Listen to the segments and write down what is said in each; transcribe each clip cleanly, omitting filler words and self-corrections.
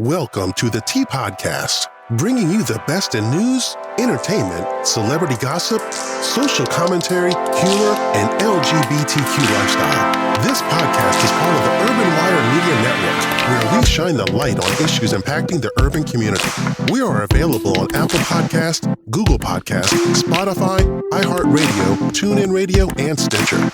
Welcome to the T Podcast, bringing you the best in news, entertainment, celebrity gossip, social commentary, humor, and LGBTQ lifestyle. This podcast is part of the Urban Wire Media Network, where we shine the light on issues impacting the urban community. We are available on Apple Podcasts, Google Podcasts, Spotify, iHeartRadio, TuneIn Radio, and Stitcher.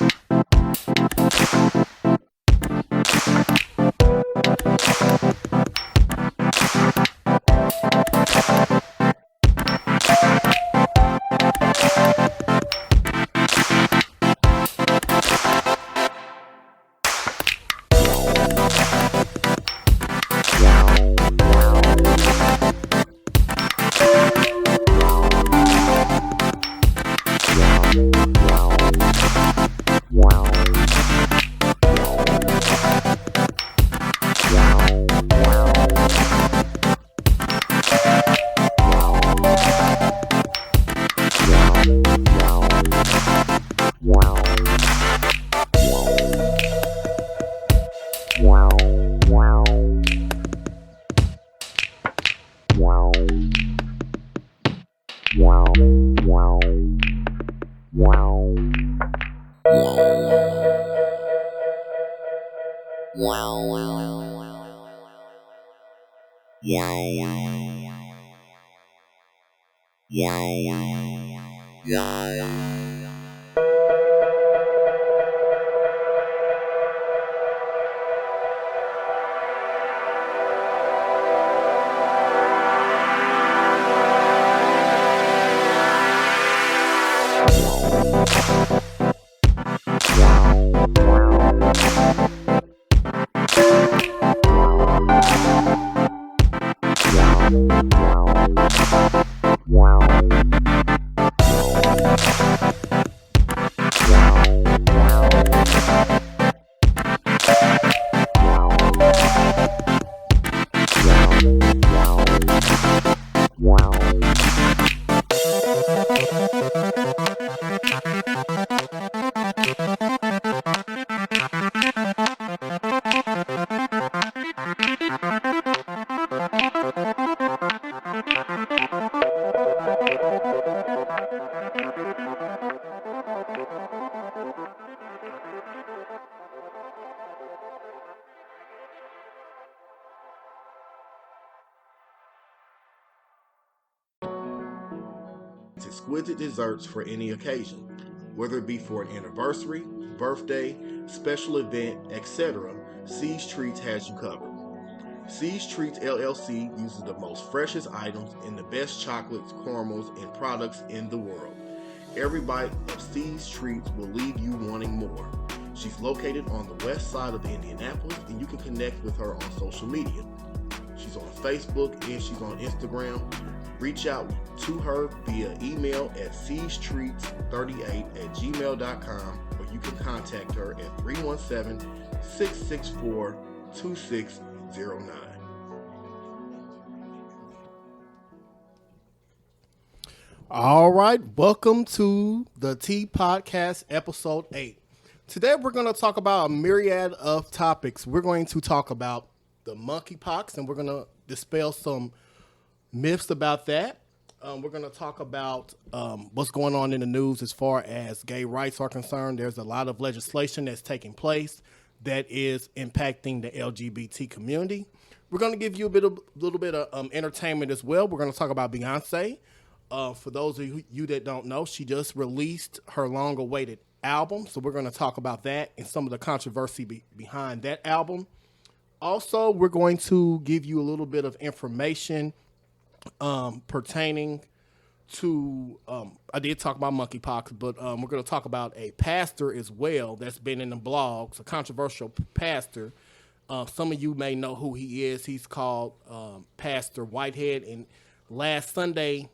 Exquisite desserts for any occasion, whether it be for an anniversary, birthday, special event, etc. Siege Treats has you covered. Siege Treats LLC uses the most freshest items and the best chocolates, caramels, and products in the world. Every bite of Siege Treats will leave you wanting more. She's located on the west side of Indianapolis, and you can connect with her on social media. She's on Facebook and she's on Instagram. Reach out to her via email at siegetreats38@gmail.com, or you can contact her at 317-664-2609. All right, welcome to the T Podcast, episode 8. Today we're going to talk about a myriad of topics. We're going to talk about the monkeypox, and we're going to dispel some myths about that. We're going to talk about what's going on in the news as far as gay rights are concerned. There's a lot of legislation that's taking place that is impacting the LGBT community. We're going to give you a little bit of entertainment as well. We're going to talk about Beyonce. For those of you that don't know, she just released her long-awaited album, so we're going to talk about that and some of the controversy behind that album. Also, we're going to give you a little bit of information pertaining to, I did talk about monkeypox, but we're going to talk about a pastor as well that's been in the blogs, a controversial pastor. Some of you may know who he is. He's called Pastor Whitehead, and last Sunday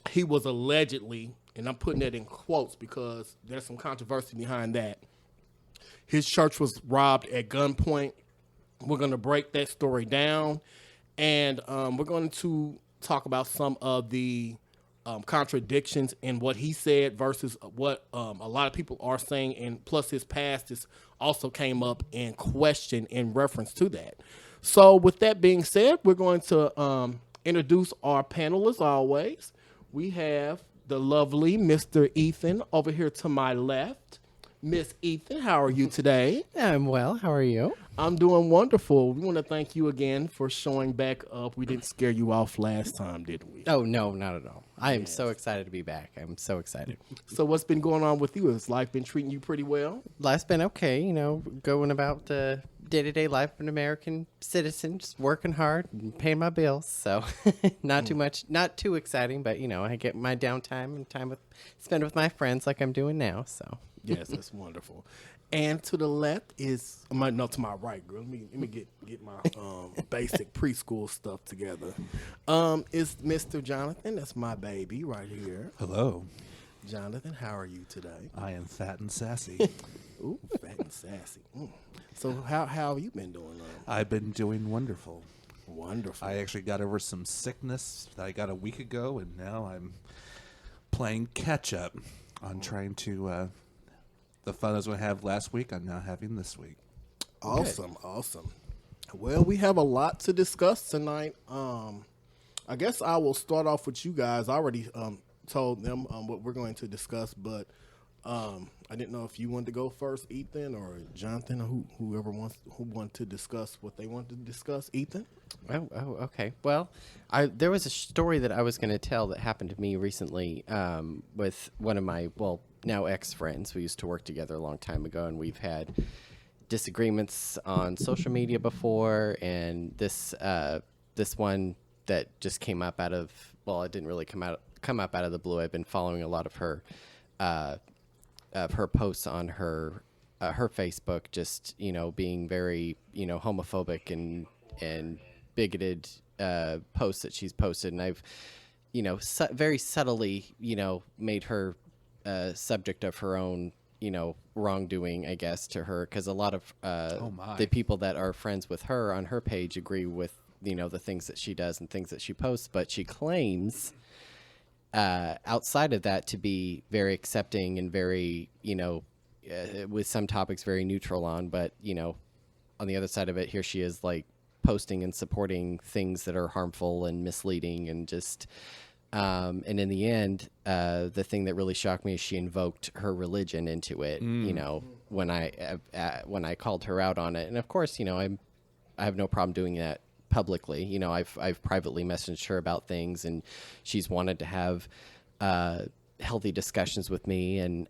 he was allegedly, and I'm putting that in quotes because there's some controversy behind that, his church was robbed at gunpoint. We're going to break that story down, and we're going to talk about some of the contradictions in what he said versus what a lot of people are saying, and plus his past is also came up in question in reference to that. So with that being said, we're going to introduce our panelists always. We have the lovely Mr. Ethan over here to my left. Miss Ethan, how are you today? I'm well. How are you? I'm doing wonderful. We want to thank you again for showing back up. We didn't scare you off last time, did we? Oh, no, not at all. I am so excited to be back. I'm so excited. So what's been going on with you? Has life been treating you pretty well? Life's been okay, going about the day-to-day life of an American citizen, just working hard and paying my bills. So not too much, not too exciting, but, I get my downtime and spend with my friends like I'm doing now, so. Yes, that's wonderful. And to the left is to my right, girl. Let me get my basic preschool stuff together. Is Mr. Jonathan? That's my baby right here. Hello. Jonathan, how are you today? I am fat and sassy. Ooh, fat and sassy. So how have you been doing? I've been doing wonderful. Wonderful. I actually got over some sickness that I got a week ago, and now I'm playing catch up on trying to. The fun I was going to have last week, I'm now having this week. Awesome. Well, we have a lot to discuss tonight. I guess I will start off with you guys. I already told them what we're going to discuss, but I didn't know if you wanted to go first, Ethan, or Jonathan, or whoever wants to discuss what they want to discuss. Ethan? Oh, okay. Well, there was a story that I was going to tell that happened to me recently with one of my, now ex-friends. We used to work together a long time ago, and we've had disagreements on social media before, and this one that just came up out of, it didn't really come up out of the blue. I've been following a lot of her posts on her Facebook, just, being very, homophobic and bigoted posts that she's posted, and I've, very subtly, made her subject of her own, wrongdoing, I guess, to her, because a lot of the people that are friends with her on her page agree with, the things that she does and things that she posts, but she claims outside of that to be very accepting and very, with some topics very neutral on, but, on the other side of it, here she is, like, posting and supporting things that are harmful and misleading, and just and in the end, the thing that really shocked me is she invoked her religion into it. When I called her out on it, and of course, I have no problem doing that publicly. I've privately messaged her about things, and she's wanted to have healthy discussions with me, and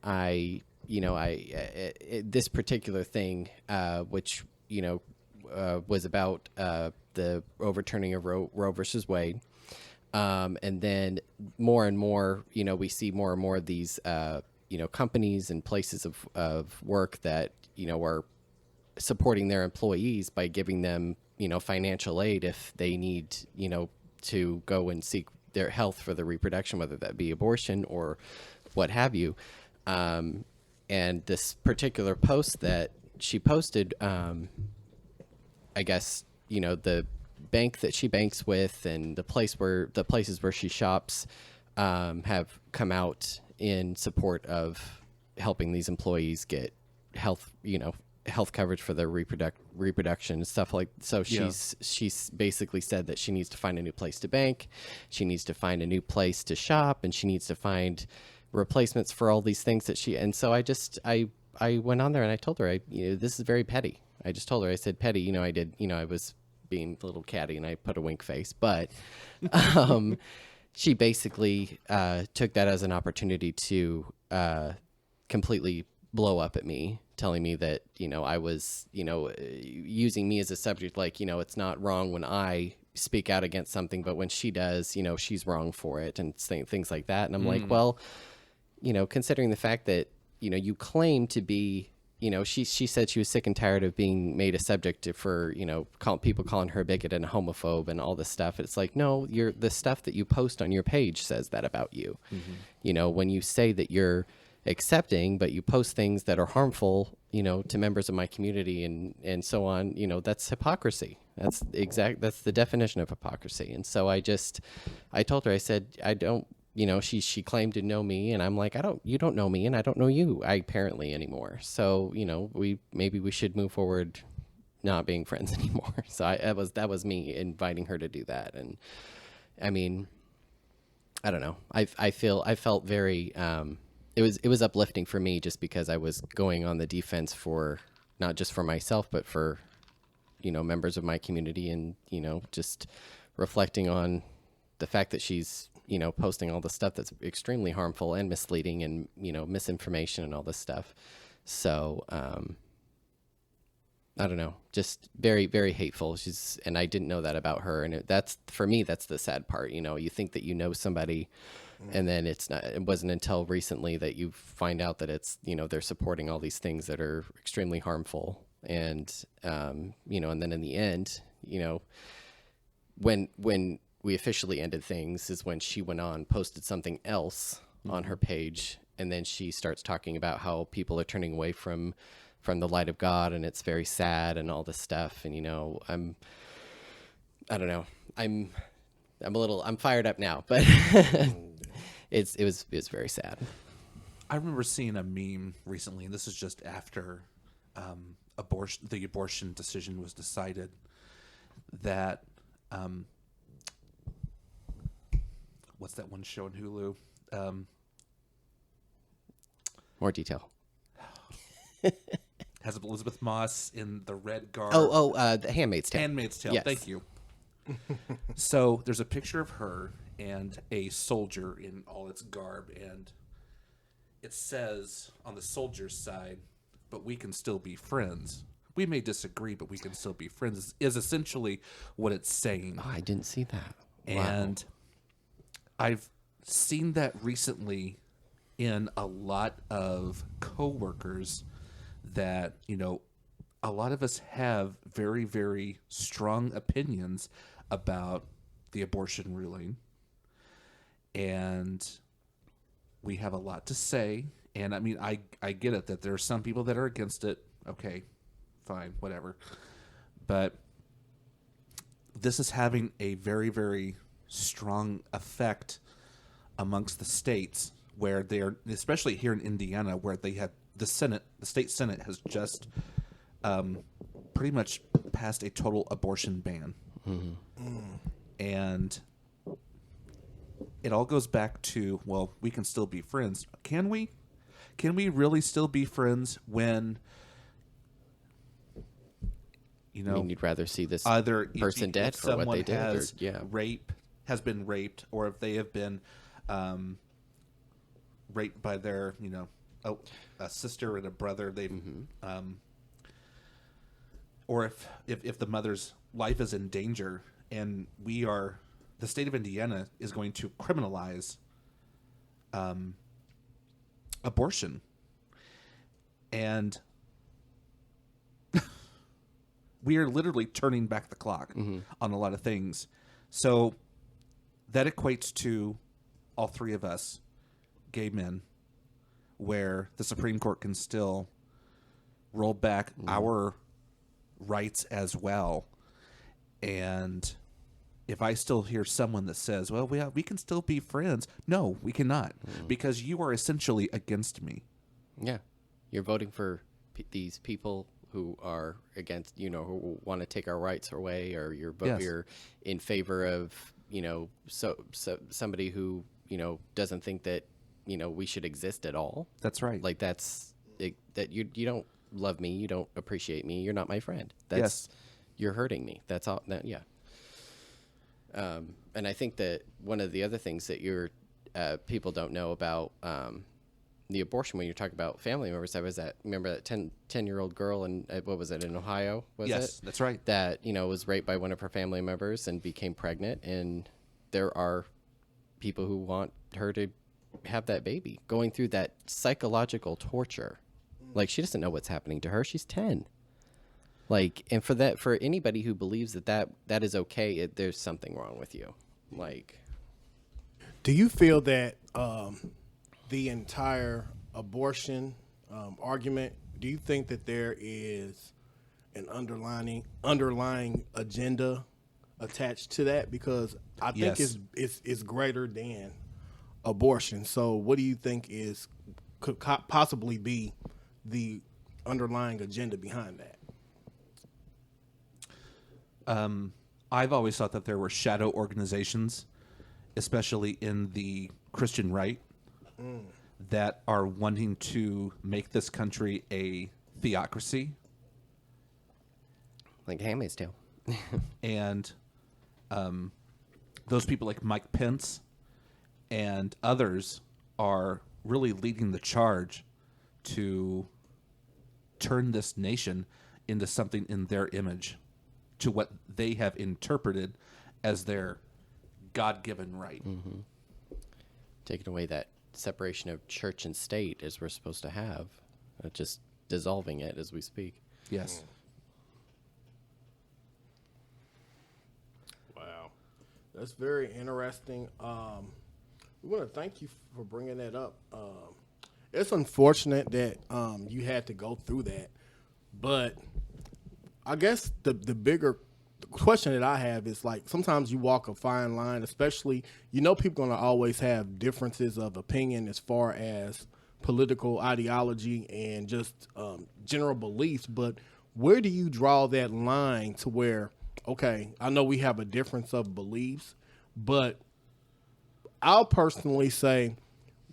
this particular thing, which was about the overturning of Roe versus Wade. And then more and more, we see more and more of these, companies and places of work that, are supporting their employees by giving them, financial aid if they need, to go and seek their health for the reproduction, whether that be abortion or what have you. And this particular post that she posted, I guess, the bank that she banks with and the places where she shops have come out in support of helping these employees get health coverage for their reproduction and stuff like. So she's basically said that she needs to find a new place to bank, she needs to find a new place to shop, and she needs to find replacements for all these things that she. And so I went on there and I told her, this is very petty. I just told her, I said, petty, I was being a little catty and I put a wink face, but she basically took that as an opportunity to completely blow up at me, telling me that, I was, using me as a subject, like, it's not wrong when I speak out against something, but when she does, she's wrong for it, and things like that. And I'm like, well, considering the fact that, you claim to be, she said she was sick and tired of being made a subject for, people calling her a bigot and a homophobe and all this stuff. It's like, no, the stuff that you post on your page says that about you. Mm-hmm. When you say that you're accepting, but you post things that are harmful, to members of my community and so on, that's hypocrisy. That's the definition of hypocrisy. And so I told her, I said, I don't, she claimed to know me, and I'm like, you don't know me, and I don't know you, apparently anymore. So, we should move forward not being friends anymore. So that was me inviting her to do that. And I mean, I don't know. I felt very, it was uplifting for me just because I was going on the defense for not just for myself, but for, members of my community, and, just reflecting on the fact that she's, posting all the stuff that's extremely harmful and misleading and, misinformation and all this stuff. So, I don't know, just very, very hateful. And I didn't know that about her. And that's, for me, that's the sad part. You think that somebody, and then it wasn't until recently that you find out that it's, they're supporting all these things that are extremely harmful. And, and then in the end, when we officially ended things is when she went on, posted something else on her page. And then she starts talking about how people are turning away from the light of God, and it's very sad and all this stuff. And, I don't know, I'm fired up now, but it was very sad. I remember seeing a meme recently, and this is just after the abortion decision was decided, that what's that one show on Hulu? More detail. Has Elizabeth Moss in the red garb. The Handmaid's Tale. Handmaid's Tale. Yes. Thank you. So there's a picture of her and a soldier in all its garb, and it says on the soldier's side, "But we can still be friends. We may disagree, but we can still be friends," is essentially what it's saying. Oh, I didn't see that. And I've seen that recently in a lot of coworkers that, a lot of us have very, very strong opinions about the abortion ruling. And we have a lot to say. And I mean, I get it that there are some people that are against it. Okay, fine, whatever. But this is having a very, very strong effect amongst the states where they are, especially here in Indiana, where they have the state Senate has just pretty much passed a total abortion ban. And it all goes back to, well, we can still be friends. Can we? Can we really still be friends when, I mean, you'd rather see this either person dead for what they did, has been raped, or if they have been raped by their, a sister and a brother, they've, or if the mother's life is in danger, and the state of Indiana is going to criminalize abortion, and we are literally turning back the clock on a lot of things. So that equates to all three of us, gay men, where the Supreme Court can still roll back our rights as well. And if I still hear someone that says, well, we can still be friends. No, we cannot, because you are essentially against me. Yeah. You're voting for these people who are against, who want to take our rights away, or you're in favor of, so somebody who, doesn't think that, we should exist at all. That's right. Like that you don't love me. You don't appreciate me. You're not my friend. You're hurting me. That's all. Yeah. And I think that one of the other things that people don't know about, the abortion, when you're talking about family members, remember that 10-year-old girl in, what was it, in Ohio? Yes, that's right. That, was raped by one of her family members and became pregnant. And there are people who want her to have that baby, going through that psychological torture. Like, she doesn't know what's happening to her. She's 10. Like, and for anybody who believes that is okay, there's something wrong with you. Like, do you feel that the entire abortion argument, do you think that there is an underlying agenda attached to that? Because I think it's greater than abortion. So what do you think could possibly be the underlying agenda behind that? I've always thought that there were shadow organizations, especially in the Christian right, that are wanting to make this country a theocracy. Like Handmaid's Tale. And those people like Mike Pence and others are really leading the charge to turn this nation into something in their image, to what they have interpreted as their God-given right. Mm-hmm. Taking away that separation of church and state as we're supposed to have, just dissolving it as we speak. Yes. Wow, that's very interesting. We want to thank you for bringing that up. It's unfortunate that you had to go through that, but I guess the bigger question that I have is, like, sometimes you walk a fine line, especially, people gonna always have differences of opinion as far as political ideology and just general beliefs, but where do you draw that line to where, okay, I know we have a difference of beliefs, but I'll personally say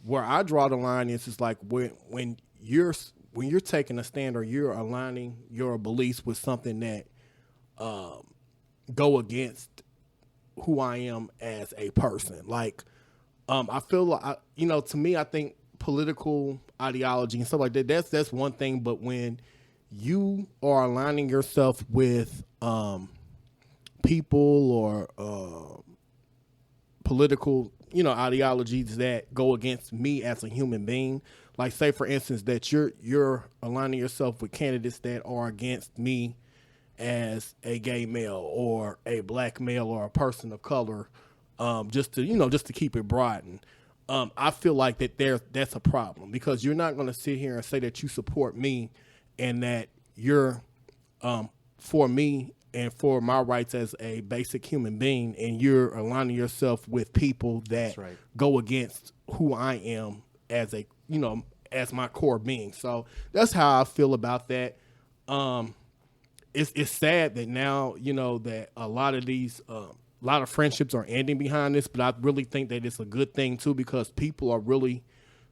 where I draw the line is like when you're taking a stand or you're aligning your beliefs with something that go against who I am as a person. Like, I feel like, to me, I think political ideology and stuff like that, that's one thing. But when you are aligning yourself with people or political, ideologies that go against me as a human being, like, say for instance that you're aligning yourself with candidates that are against me as a gay male or a black male or a person of color, just to keep it broad. And I feel like that's a problem, because you're not going to sit here and say that you support me and that you're for me and for my rights as a basic human being, and you're aligning yourself with people that go against who I am as a, as my core being. So that's how I feel about that. It's sad that now, that a lot of friendships are ending behind this, but I really think that it's a good thing too, because people are really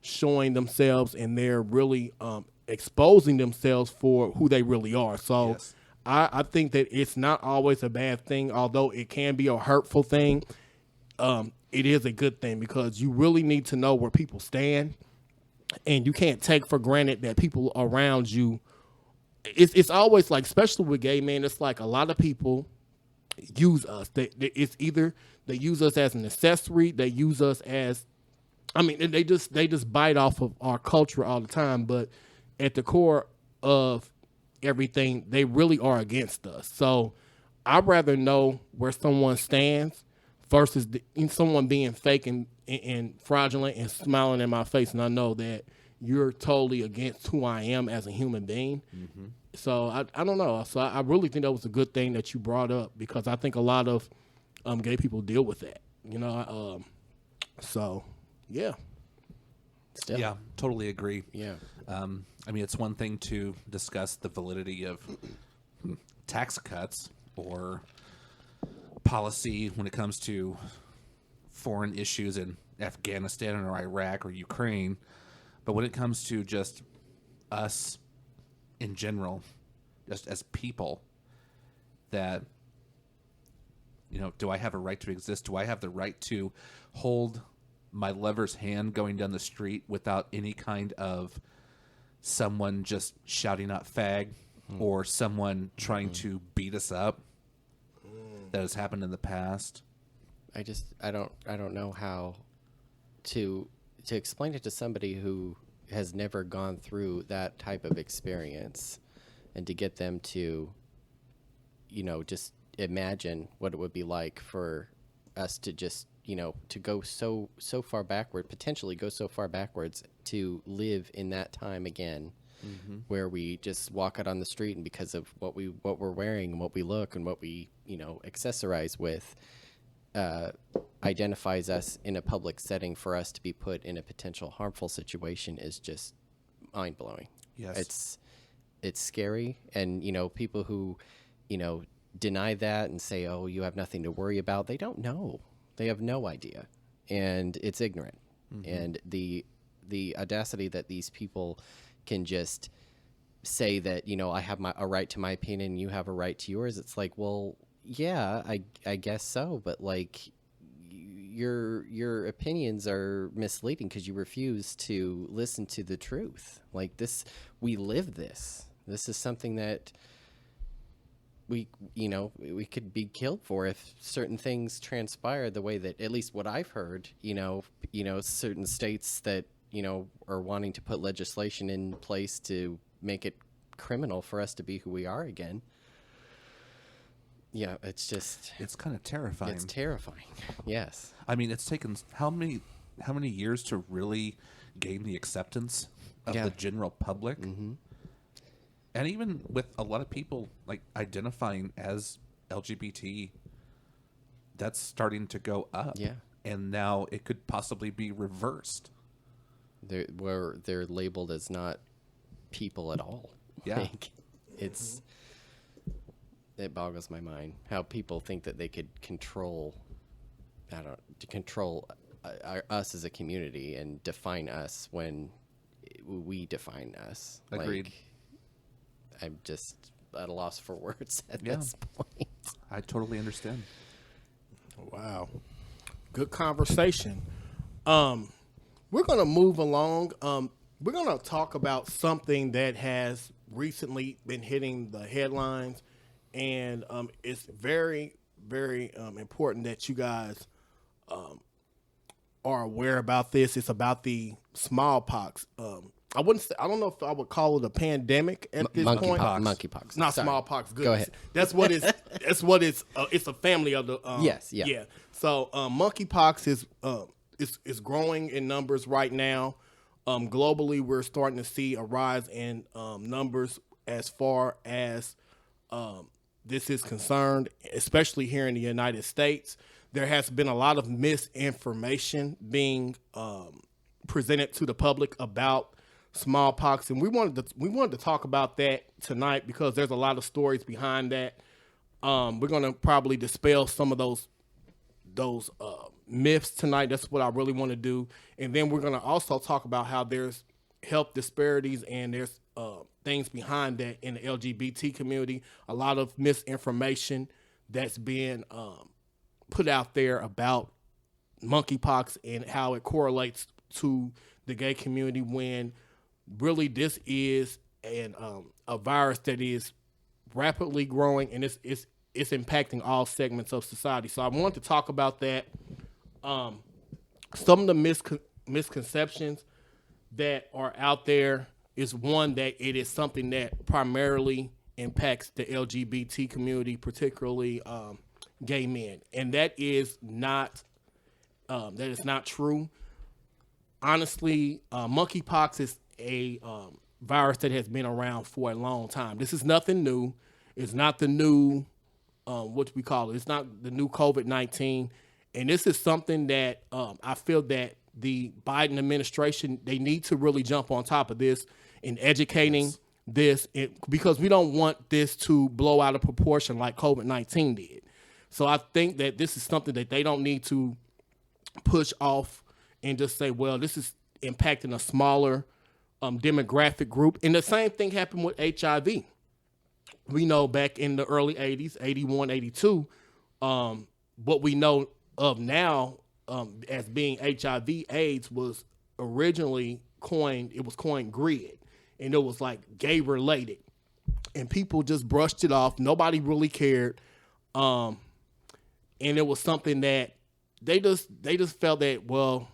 showing themselves and they're really exposing themselves for who they really are. So yes. I think that it's not always a bad thing, although it can be a hurtful thing. It is a good thing, because you really need to know where people stand, and you can't take for granted that people around you. It's always like, especially with gay men, it's like a lot of people use us. It's either they use us as an accessory, they use us as, they just bite off of our culture all the time. But at the core of everything, they really are against us. So I'd rather know where someone stands versus someone being fake and fraudulent and smiling in my face, and I know that you're totally against who I am as a human being. Mm-hmm. So I don't know. So I really think that was a good thing that you brought up, because I think a lot of gay people deal with that. So yeah. Still. Yeah, totally agree. Yeah. It's one thing to discuss the validity of tax cuts or policy when it comes to foreign issues in Afghanistan or Iraq or Ukraine, but when it comes to just us in general, just as people, that, do I have a right to exist? Do I have the right to hold my lover's hand going down the street without any kind of someone just shouting out fag or someone trying to beat us up? That has happened in the past. I don't know how to explain it to somebody who has never gone through that type of experience, and to get them to, just imagine what it would be like for us to just, to go so far backward, potentially go so far backwards, to live in that time again, where we just walk out on the street, and because of what we're wearing and what we look and what we, accessorize with, identifies us in a public setting, for us to be put in a potential harmful situation is just mind-blowing. Yes. It's scary. And, people who, deny that and say, oh, you have nothing to worry about. They don't know. They have no idea. And it's ignorant. And the audacity that these people can just say that, I have a right to my opinion, you have a right to yours. It's like, well, yeah, I guess so. But like, your opinions are misleading because you refuse to listen to the truth. Like this, we live this. This is something that we could be killed for if certain things transpire the way that, at least what I've heard, certain states that, are wanting to put legislation in place to make it criminal for us to be who we are again. Yeah, it's kind of terrifying. It's terrifying. Yes. I mean, it's taken how many years to really gain the acceptance of the general public? Mm-hmm. And even with a lot of people like identifying as LGBT, that's starting to go up. Yeah. And now it could possibly be reversed. They're labeled as not people at all. Yeah. Like, it boggles my mind how people think that they could control us as a community and define us when we define us. Agreed. Like, I'm just at a loss for words at this point. I totally understand. Wow. Good conversation. We're going to move along. We're going to talk about something that has recently been hitting the headlines, and it's very, very important that you guys are aware about this. It's about the smallpox. I don't know if I would call it a pandemic at this point. Monkeypox. Not smallpox. Goodness. Go ahead. That's what it's. That's what it's. It's a family of the. Yes. Yeah. Yeah. So monkeypox is growing in numbers right now. Globally, we're starting to see a rise in numbers as far as this is concerned, especially here in the United States. There has been a lot of misinformation being presented to the public about smallpox, and we wanted to talk about that tonight because there's a lot of stories behind that. We're going to probably dispel some of those myths tonight. That's what I really want to do, and then we're going to also talk about how there's health disparities and there's things behind that in the LGBT community. A lot of misinformation that's being put out there about monkeypox and how it correlates to the gay community, when really this is a virus that is rapidly growing and it's impacting all segments of society. So I want to talk about that. Some of the misconceptions that are out there is, one, that it is something that primarily impacts the LGBT community, particularly gay men, and that is not true. Honestly, monkeypox is a virus that has been around for a long time. This is nothing new. It's not the new, what we call it. It's not the new COVID-19. And this is something that I feel that the Biden administration, they need to really jump on top of this in educating because we don't want this to blow out of proportion like COVID-19 did. So I think that this is something that they don't need to push off and just say, well, this is impacting a smaller demographic group. And the same thing happened with HIV. We know back in the early 80s, 81, 82, what we know of now as being HIV AIDS was originally coined GRID. And it was like gay related. And people just brushed it off. Nobody really cared. And it was something that they just felt that, well,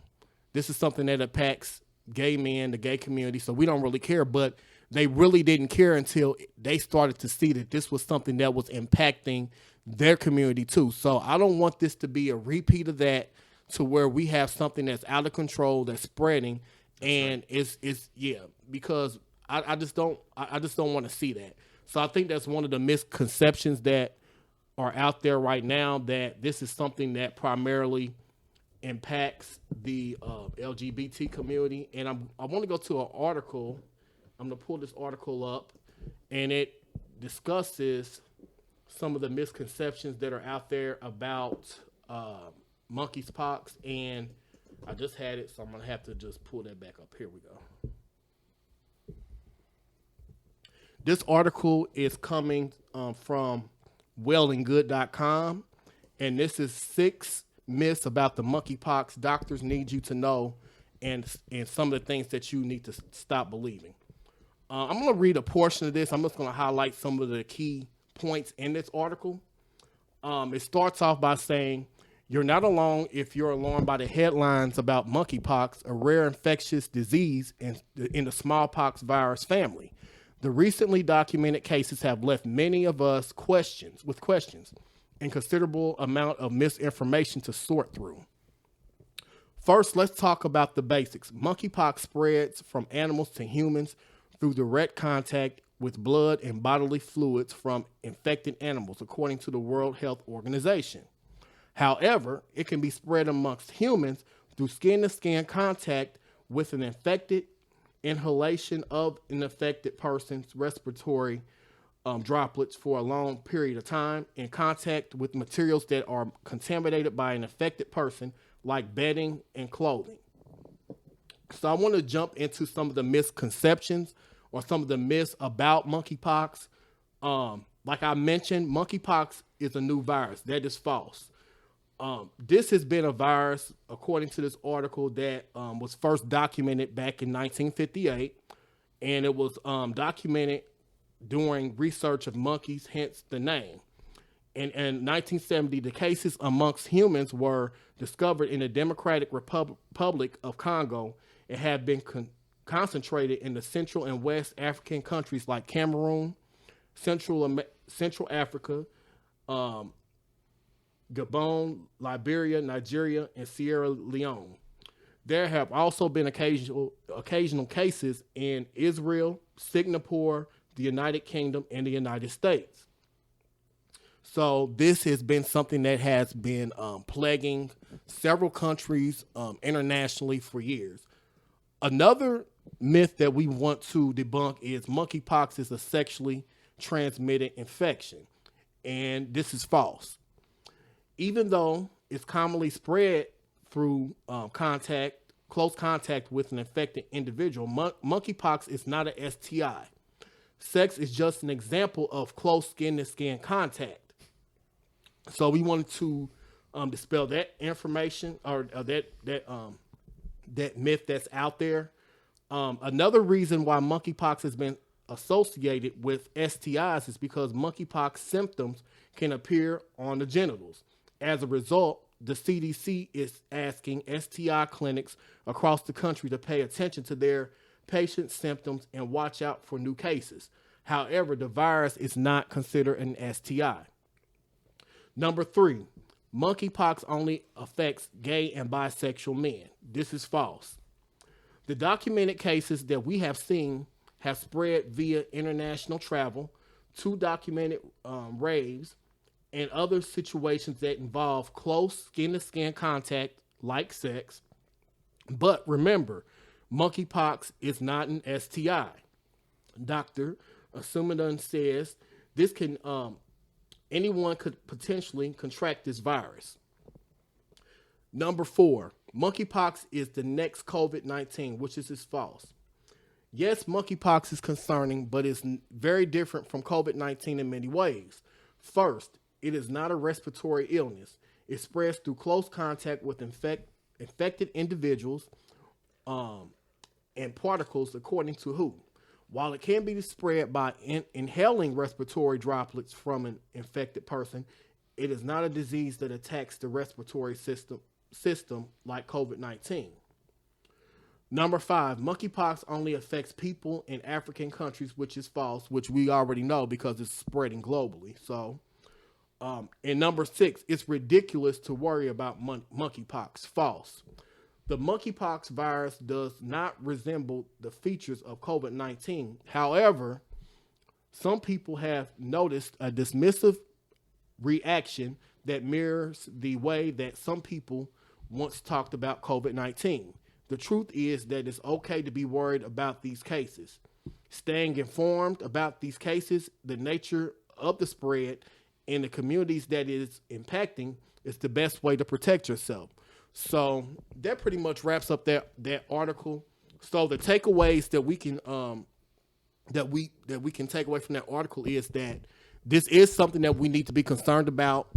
this is something that impacts gay men, the gay community, so we don't really care. But they really didn't care until they started to see that this was something that was impacting their community too. So I don't want this to be a repeat of that, to where we have something that's out of control, that's spreading, and it's because I just don't want to see that. So I think that's one of the misconceptions that are out there right now, that this is something that primarily impacts the LGBT community. And I want to go to an article. I'm going to pull this article up, and it discusses some of the misconceptions that are out there about monkeypox, and I just had it, so I'm gonna have to just pull that back up. Here we go. This article is coming from wellandgood.com, and this is 6 myths about the monkeypox doctors need you to know, and some of the things that you need to stop believing. I'm going to read a portion of this. I'm just going to highlight some of the key points in this article. It starts off by saying, you're not alone if you're alarmed by the headlines about monkeypox, a rare infectious disease in the smallpox virus family. The recently documented cases have left many of us questions and considerable amount of misinformation to sort through. First, let's talk about the basics. Monkeypox spreads from animals to humans through direct contact with blood and bodily fluids from infected animals, according to the World Health Organization. However, it can be spread amongst humans through skin-to-skin contact with an infected, inhalation of an affected person's respiratory droplets for a long period of time, in contact with materials that are contaminated by an affected person, like bedding and clothing. So I want to jump into some of the misconceptions or some of the myths about monkeypox. Like I mentioned, monkeypox is a new virus. That is false. This has been a virus, according to this article, that was first documented back in 1958, and it was documented during research of monkeys, hence the name. In 1970, the cases amongst humans were discovered in the Democratic Republic of Congo and have been concentrated in the Central and West African countries like Cameroon, Central Africa, Gabon, Liberia, Nigeria, and Sierra Leone. There have also been occasional cases in Israel, Singapore, the United Kingdom, and the United States. So this has been something that has been plaguing several countries internationally for years. Another myth that we want to debunk is monkeypox is a sexually transmitted infection, and this is false. Even though it's commonly spread through close contact with an infected individual, monkeypox is not an STI. Sex is just an example of close skin-to-skin contact. So we wanted to dispel that information or that myth that's out there. Another reason why monkeypox has been associated with STIs is because monkeypox symptoms can appear on the genitals. As a result, the CDC is asking STI clinics across the country to pay attention to their patients' symptoms and watch out for new cases. However, the virus is not considered an STI. Number 3, monkeypox only affects gay and bisexual men. This is false. The documented cases that we have seen have spread via international travel, 2 documented raves, and other situations that involve close skin-to-skin contact like sex. But remember, monkeypox is not an STI. Dr. Asumadun says this can anyone could potentially contract this virus. Number 4, monkeypox is the next COVID-19, which is false. Yes, monkeypox is concerning, but it's very different from COVID-19 in many ways. First, it is not a respiratory illness. It spreads through close contact with infected individuals and particles, according to WHO. While it can be spread by inhaling respiratory droplets from an infected person, it is not a disease that attacks the respiratory system like COVID-19. Number 5, monkeypox only affects people in African countries, which is false, which we already know because it's spreading globally. So, and number 6, it's ridiculous to worry about monkeypox. False. The monkeypox virus does not resemble the features of COVID-19. However, some people have noticed a dismissive reaction that mirrors the way that some people once talked about COVID-19. The truth is that it's okay to be worried about these cases. Staying informed about these cases, the nature of the spread, in the communities that is impacting, it's the best way to protect yourself. So that pretty much wraps up that article. So the takeaways that we can that we can take away from that article is that this is something that we need to be concerned about.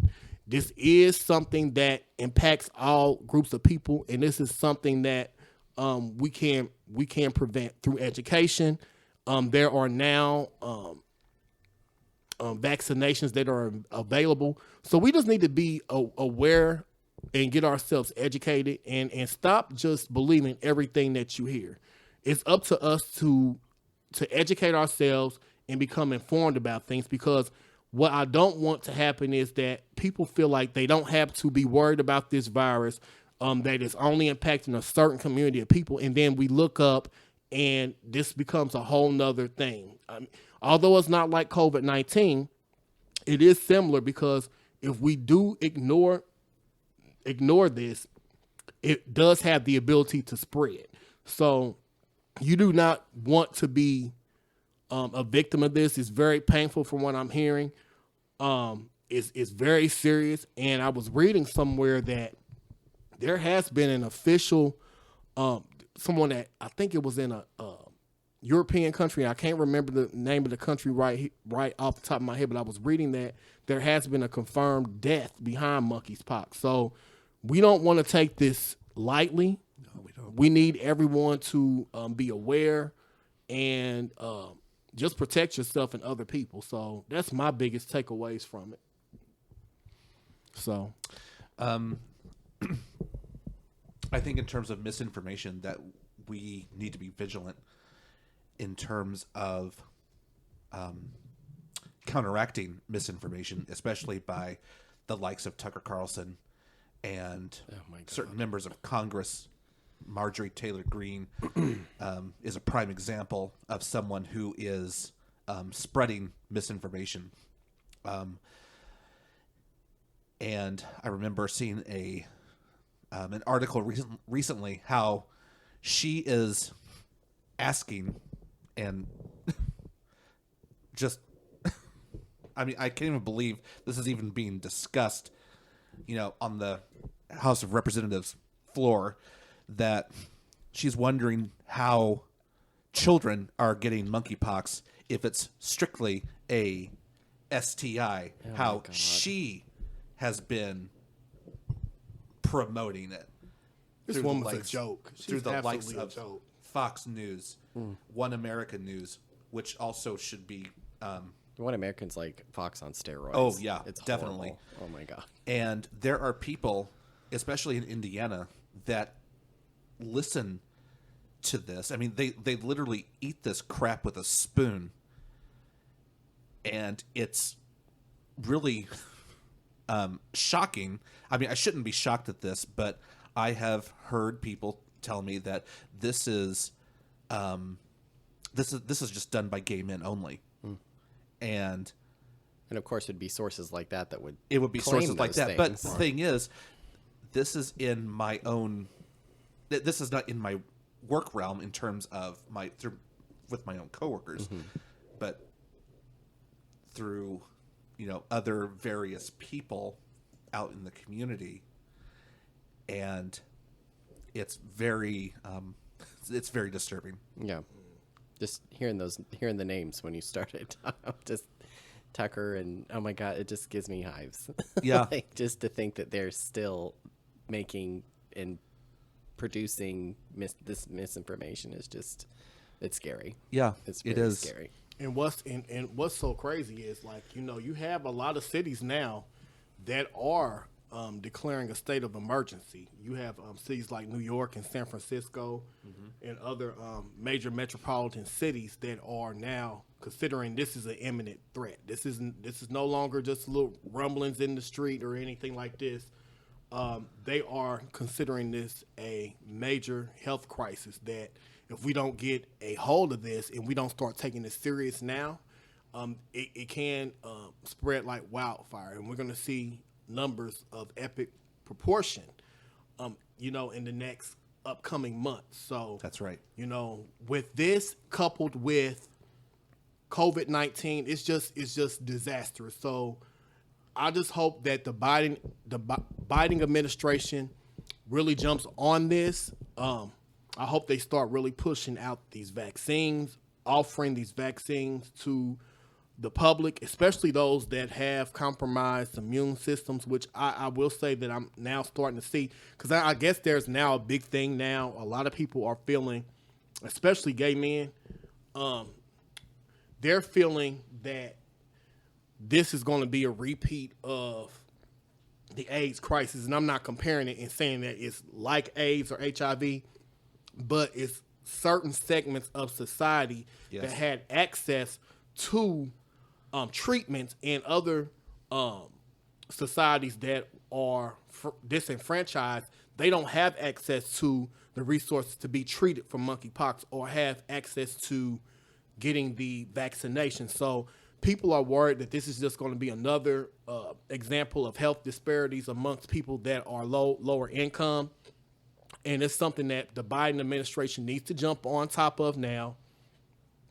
This is something that impacts all groups of people, and this is something that we can prevent through education. There are now vaccinations that are available, so we just need to be aware and get ourselves educated and stop just believing everything that you hear. It's up to us to educate ourselves and become informed about things, because what I don't want to happen is that people feel like they don't have to be worried about this virus, that is only impacting a certain community of people, and then we look up and this becomes a whole nother thing. Although it's not like COVID-19, it is similar, because if we do ignore this, it does have the ability to spread. So you do not want to be a victim of this. It's very painful from what I'm hearing. It's very serious. And I was reading somewhere that there has been an official, someone that I think it was in a European country. I can't remember the name of the country right off the top of my head, but I was reading that there has been a confirmed death behind monkeypox. So we don't want to take this lightly. No, we don't. We need everyone to be aware and just protect yourself and other people. So that's my biggest takeaways from it. So, I think in terms of misinformation that we need to be vigilant in terms of counteracting misinformation, especially by the likes of Tucker Carlson and certain members of Congress. Marjorie Taylor Greene is a prime example of someone who is spreading misinformation. And I remember seeing an article recently how she is asking and just, I mean, I can't even believe this is even being discussed, on the House of Representatives floor, that she's wondering how children are getting monkeypox if it's strictly a STI, how she has been promoting it. this woman's a joke. She's Through the likes absolutely a of joke. Fox News, One American News, which also should be... One American's like Fox on steroids. Oh, yeah, it's definitely. horrible. Oh, my God. And there are people, especially in Indiana, that listen to this. I mean, they literally eat this crap with a spoon. And it's really shocking. I mean, I shouldn't be shocked at this, but I have heard people tell me that this is just done by gay men only. And of course, it'd be sources like that would it would be claim sources like those that. But things. the thing is, this is in my own. This is not in my work realm in terms of with my own coworkers, but through other various people out in the community, and it's very disturbing. Yeah. Just hearing the names when you started, just Tucker and oh my God, it just gives me hives. Yeah. Like, just to think that they're still making and producing this misinformation is just, it's scary. Yeah, It's it very is scary. And what's so crazy is, like, you have a lot of cities now that are declaring a state of emergency. You have cities like New York and San Francisco and other major metropolitan cities that are now considering this is an imminent threat. This is no longer just little rumblings in the street or anything like this. They are considering this a major health crisis, that if we don't get a hold of this and we don't start taking it serious now, it can spread like wildfire. And we're going to see numbers of epic proportion, in the next upcoming months. So that's right. With this coupled with COVID-19, it's just disastrous. So I just hope that the Biden administration really jumps on this. I hope they start really pushing out these vaccines, offering these vaccines to the public, especially those that have compromised immune systems, which I will say that I'm now starting to see, because I guess there's now a big thing now. A lot of people are feeling, especially gay men, they're feeling that this is going to be a repeat of the AIDS crisis. And I'm not comparing it and saying that it's like AIDS or HIV, but it's certain segments of society that had access to treatments in other societies that are disenfranchised. They don't have access to the resources to be treated for monkeypox or have access to getting the vaccination. So people are worried that this is just going to be another example of health disparities amongst people that are lower income. And it's something that the Biden administration needs to jump on top of now.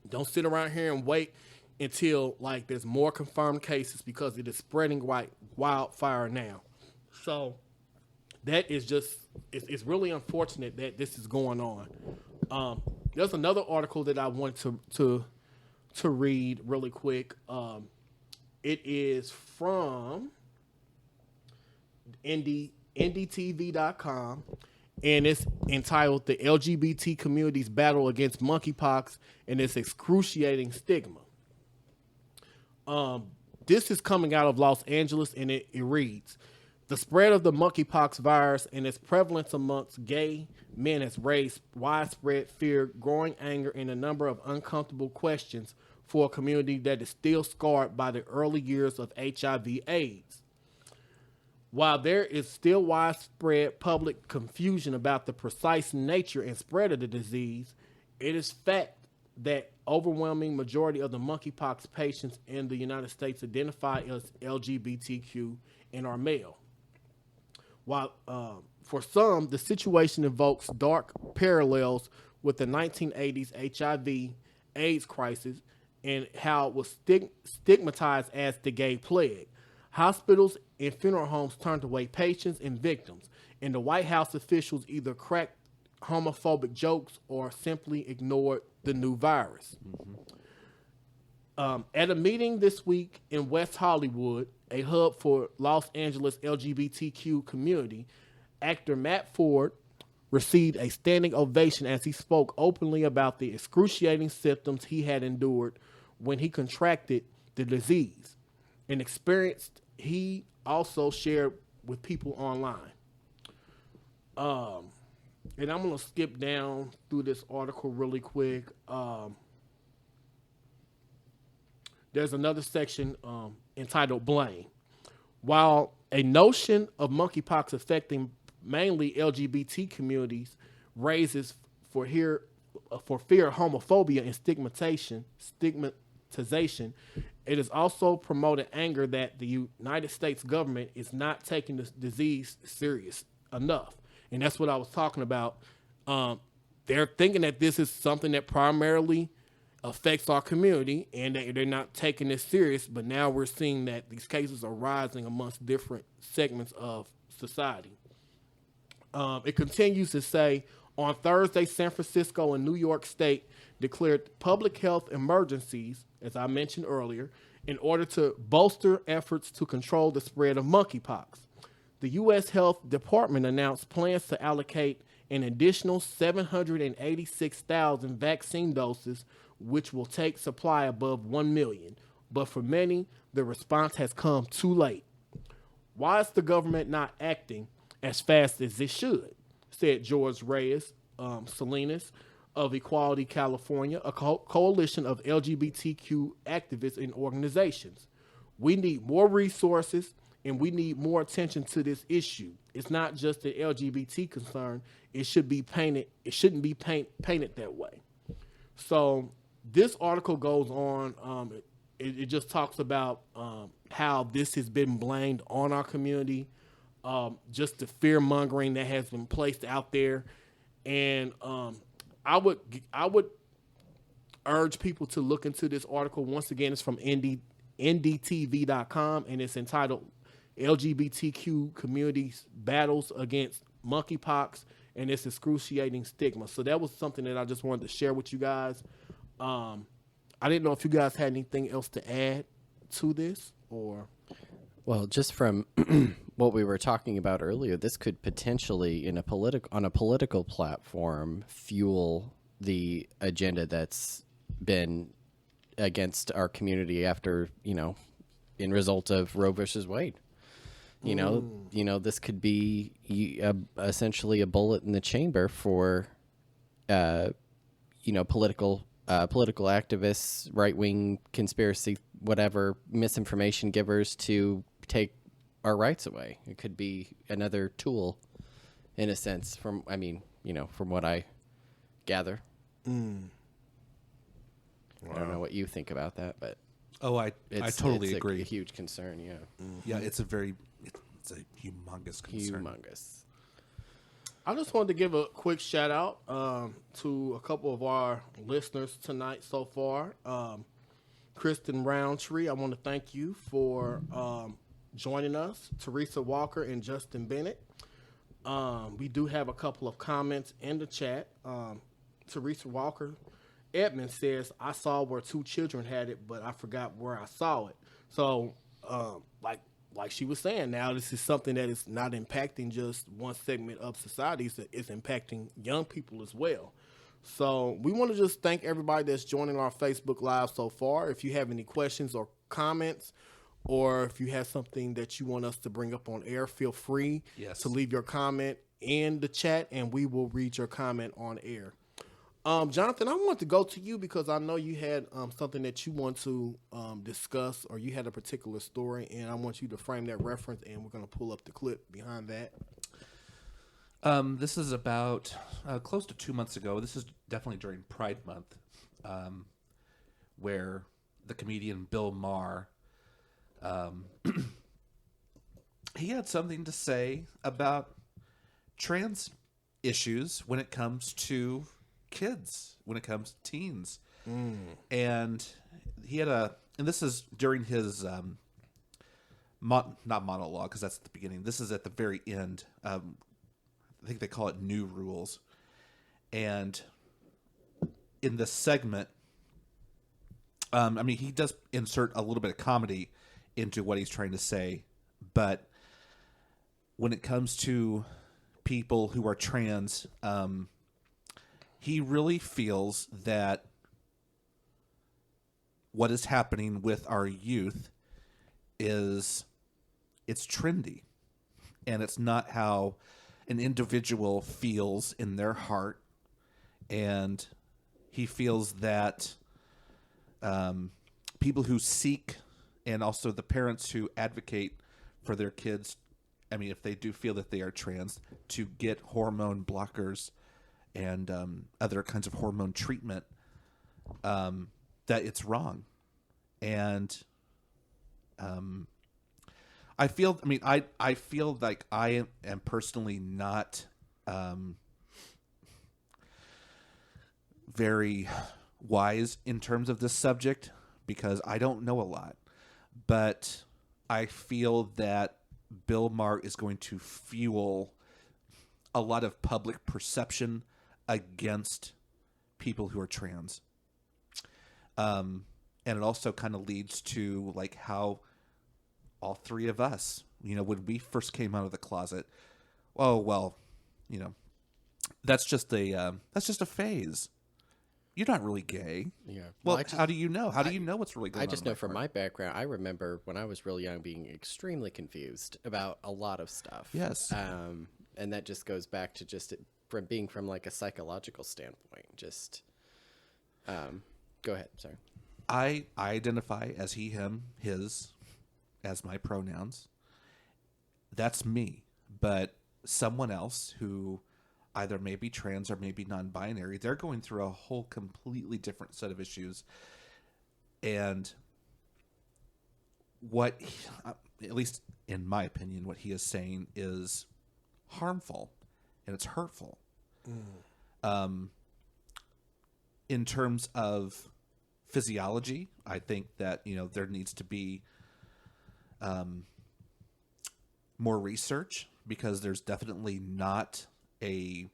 Don't sit around here and wait until like there's more confirmed cases, because it is spreading like wildfire now. So that is just, it's really unfortunate that this is going on. There's another article that I wanted to read really quick. It is from NDTV.com, and it's entitled "The LGBT Community's Battle Against Monkeypox and Its Excruciating Stigma." This is coming out of Los Angeles, and it reads, "The spread of the monkeypox virus and its prevalence amongst gay men has raised widespread fear, growing anger, and a number of uncomfortable questions for a community that is still scarred by the early years of HIV/AIDS. While there is still widespread public confusion about the precise nature and spread of the disease, it is fact that overwhelming majority of the monkeypox patients in the United States identify as LGBTQ and are male. While for some, the situation evokes dark parallels with the 1980s HIV/AIDS crisis and how it was stigmatized as the gay plague. Hospitals and funeral homes turned away patients and victims, and the White House officials either cracked homophobic jokes or simply ignored the new virus. At a meeting this week in West Hollywood, a hub for Los Angeles LGBTQ community, actor Matt Ford received a standing ovation as he spoke openly about the excruciating symptoms he had endured when he contracted the disease, an experience he also shared with people online. And I'm going to skip down through this article really quick. There's another section entitled Blame. While a notion of monkeypox affecting mainly LGBT communities raises for fear of homophobia and stigmatization, it is also promoted anger that the United States government is not taking this disease serious enough. And that's what I was talking about. They're thinking that this is something that primarily affects our community and that they're not taking this serious. But now we're seeing that these cases are rising amongst different segments of society. It continues to say, on Thursday, San Francisco and New York State declared public health emergencies, as I mentioned earlier, in order to bolster efforts to control the spread of monkeypox. The U.S. Health Department announced plans to allocate an additional 786,000 vaccine doses, which will take supply above 1 million. But for many, the response has come too late. Why is the government not acting as fast as it should? Said George Reyes Salinas of Equality California, a coalition of LGBTQ activists and organizations. We need more resources, and we need more attention to this issue. It's not just an LGBT concern. It shouldn't be painted that way. So this article goes on. It just talks about how this has been blamed on our community, just the fear mongering that has been placed out there. And I would urge people to look into this article. Once again, it's from NDTV.com, and it's entitled LGBTQ community's battles against monkeypox and its excruciating stigma. So that was something that I just wanted to share with you guys. I didn't know if you guys had anything else to add to this or... Well, just from what we were talking about earlier, this could potentially, on a political platform, fuel the agenda that's been against our community after, in result of Roe versus Wade. You know, this could be essentially a bullet in the chamber for, political activists, right-wing conspiracy, whatever, misinformation givers to take our rights away. It could be another tool, in a sense, from what I gather. I don't know what you think about that, but I totally agree. A huge concern, yeah. Yeah, it's a humongous concern. Humongous. I just wanted to give a quick shout out to a couple of our listeners tonight so far. Kristen Roundtree, I want to thank you for joining us. Teresa Walker and Justin Bennett. We do have a couple of comments in the chat. Teresa Walker Edmund says, I saw where 2 children had it, but I forgot where I saw it. So, like she was saying, now this is something that is not impacting just one segment of society. It's impacting young people as well. So we want to just thank everybody that's joining our Facebook Live so far. If you have any questions or comments, or if you have something that you want us to bring up on air, feel free to leave your comment in the chat, and we will read your comment on air. Jonathan, I want to go to you because I know you had something that you want to discuss, or you had a particular story, and I want you to frame that reference, and we're going to pull up the clip behind that. This is about close to 2 months ago. This is definitely during Pride Month, where the comedian Bill Mahr, he had something to say about trans issues when it comes to kids, when it comes to teens. And he had and this is during his not monologue, because that's at the beginning. This is at the very end. I think they call it New Rules. And in this segment, he does insert a little bit of comedy into what he's trying to say, but when it comes to people who are trans, he really feels that what is happening with our youth it's trendy, and it's not how an individual feels in their heart. And he feels that people who seek, and also the parents who advocate for their kids, if they do feel that they are trans, to get hormone blockers and other kinds of hormone treatment, that it's wrong. And I feel like I am personally not very wise in terms of this subject, because I don't know a lot. But I feel that Bill Mahr is going to fuel a lot of public perception against people who are trans. And it also kind of leads to like how all three of us, when we first came out of the closet, that's just a phase. You're not really gay. Yeah. Well, how do you know? How do you know what's really going on? I just know from my background, I remember when I was real young being extremely confused about a lot of stuff. Yes. And that just goes back to just from like a psychological standpoint. Just go ahead. Sorry. I identify as he, him, his, as my pronouns. That's me. But someone else who either maybe trans or maybe non-binary, they're going through a whole completely different set of issues. And what, at least in my opinion, what he is saying is harmful and it's hurtful. In terms of physiology, I think that, there needs to be more research, because there's definitely not a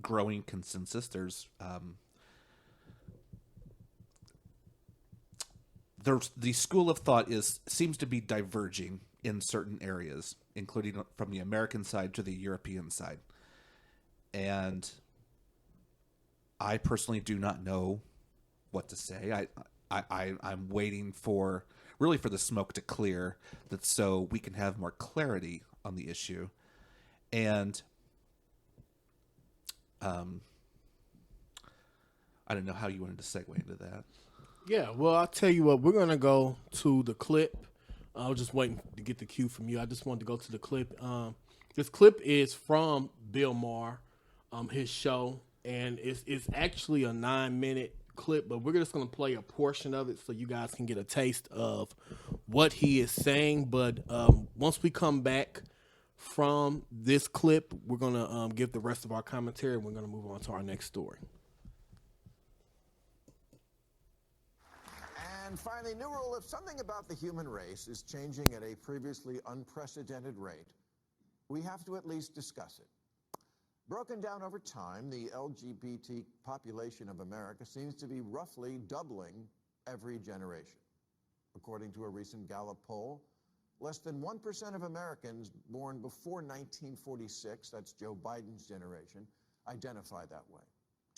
growing consensus. There's the school of thought seems to be diverging in certain areas, including from the American side to the European side. And I personally do not know what to say. I'm waiting for the smoke to clear, so we can have more clarity on the issue. And I don't know how you wanted to segue into that. Yeah, well, I'll tell you what. We're going to go to the clip. I was just waiting to get the cue from you. I just wanted to go to the clip. This clip is from Bill Mahr, his show, and it's actually a 9-minute clip, but we're just going to play a portion of it so you guys can get a taste of what he is saying. But once we come back from this clip, we're going to give the rest of our commentary, and we're going to move on to our next story. And finally, new rule: if something about the human race is changing at a previously unprecedented rate, we have to at least discuss it. Broken down over time, the LGBT population of America seems to be roughly doubling every generation. According to a recent Gallup poll, less than 1% of Americans born before 1946, that's Joe Biden's generation, identify that way.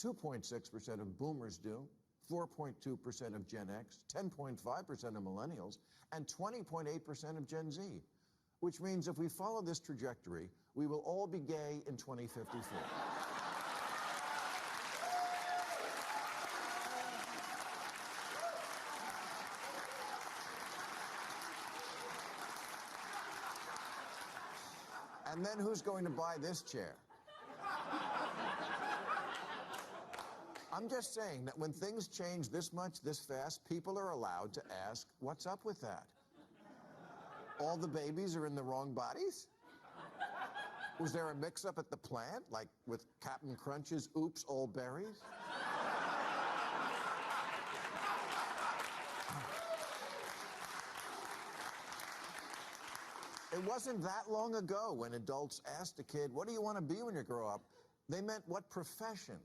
2.6% of boomers do, 4.2% of Gen X, 10.5% of millennials, and 20.8% of Gen Z. Which means if we follow this trajectory, we will all be gay in 2054. And then who's going to buy this chair? I'm just saying that when things change this much, this fast, people are allowed to ask, what's up with that? All the babies are in the wrong bodies? Was there a mix-up at the plant, like with Captain Crunch's Oops, All Berries? It wasn't that long ago when adults asked a kid, what do you want to be when you grow up? They meant, what profession?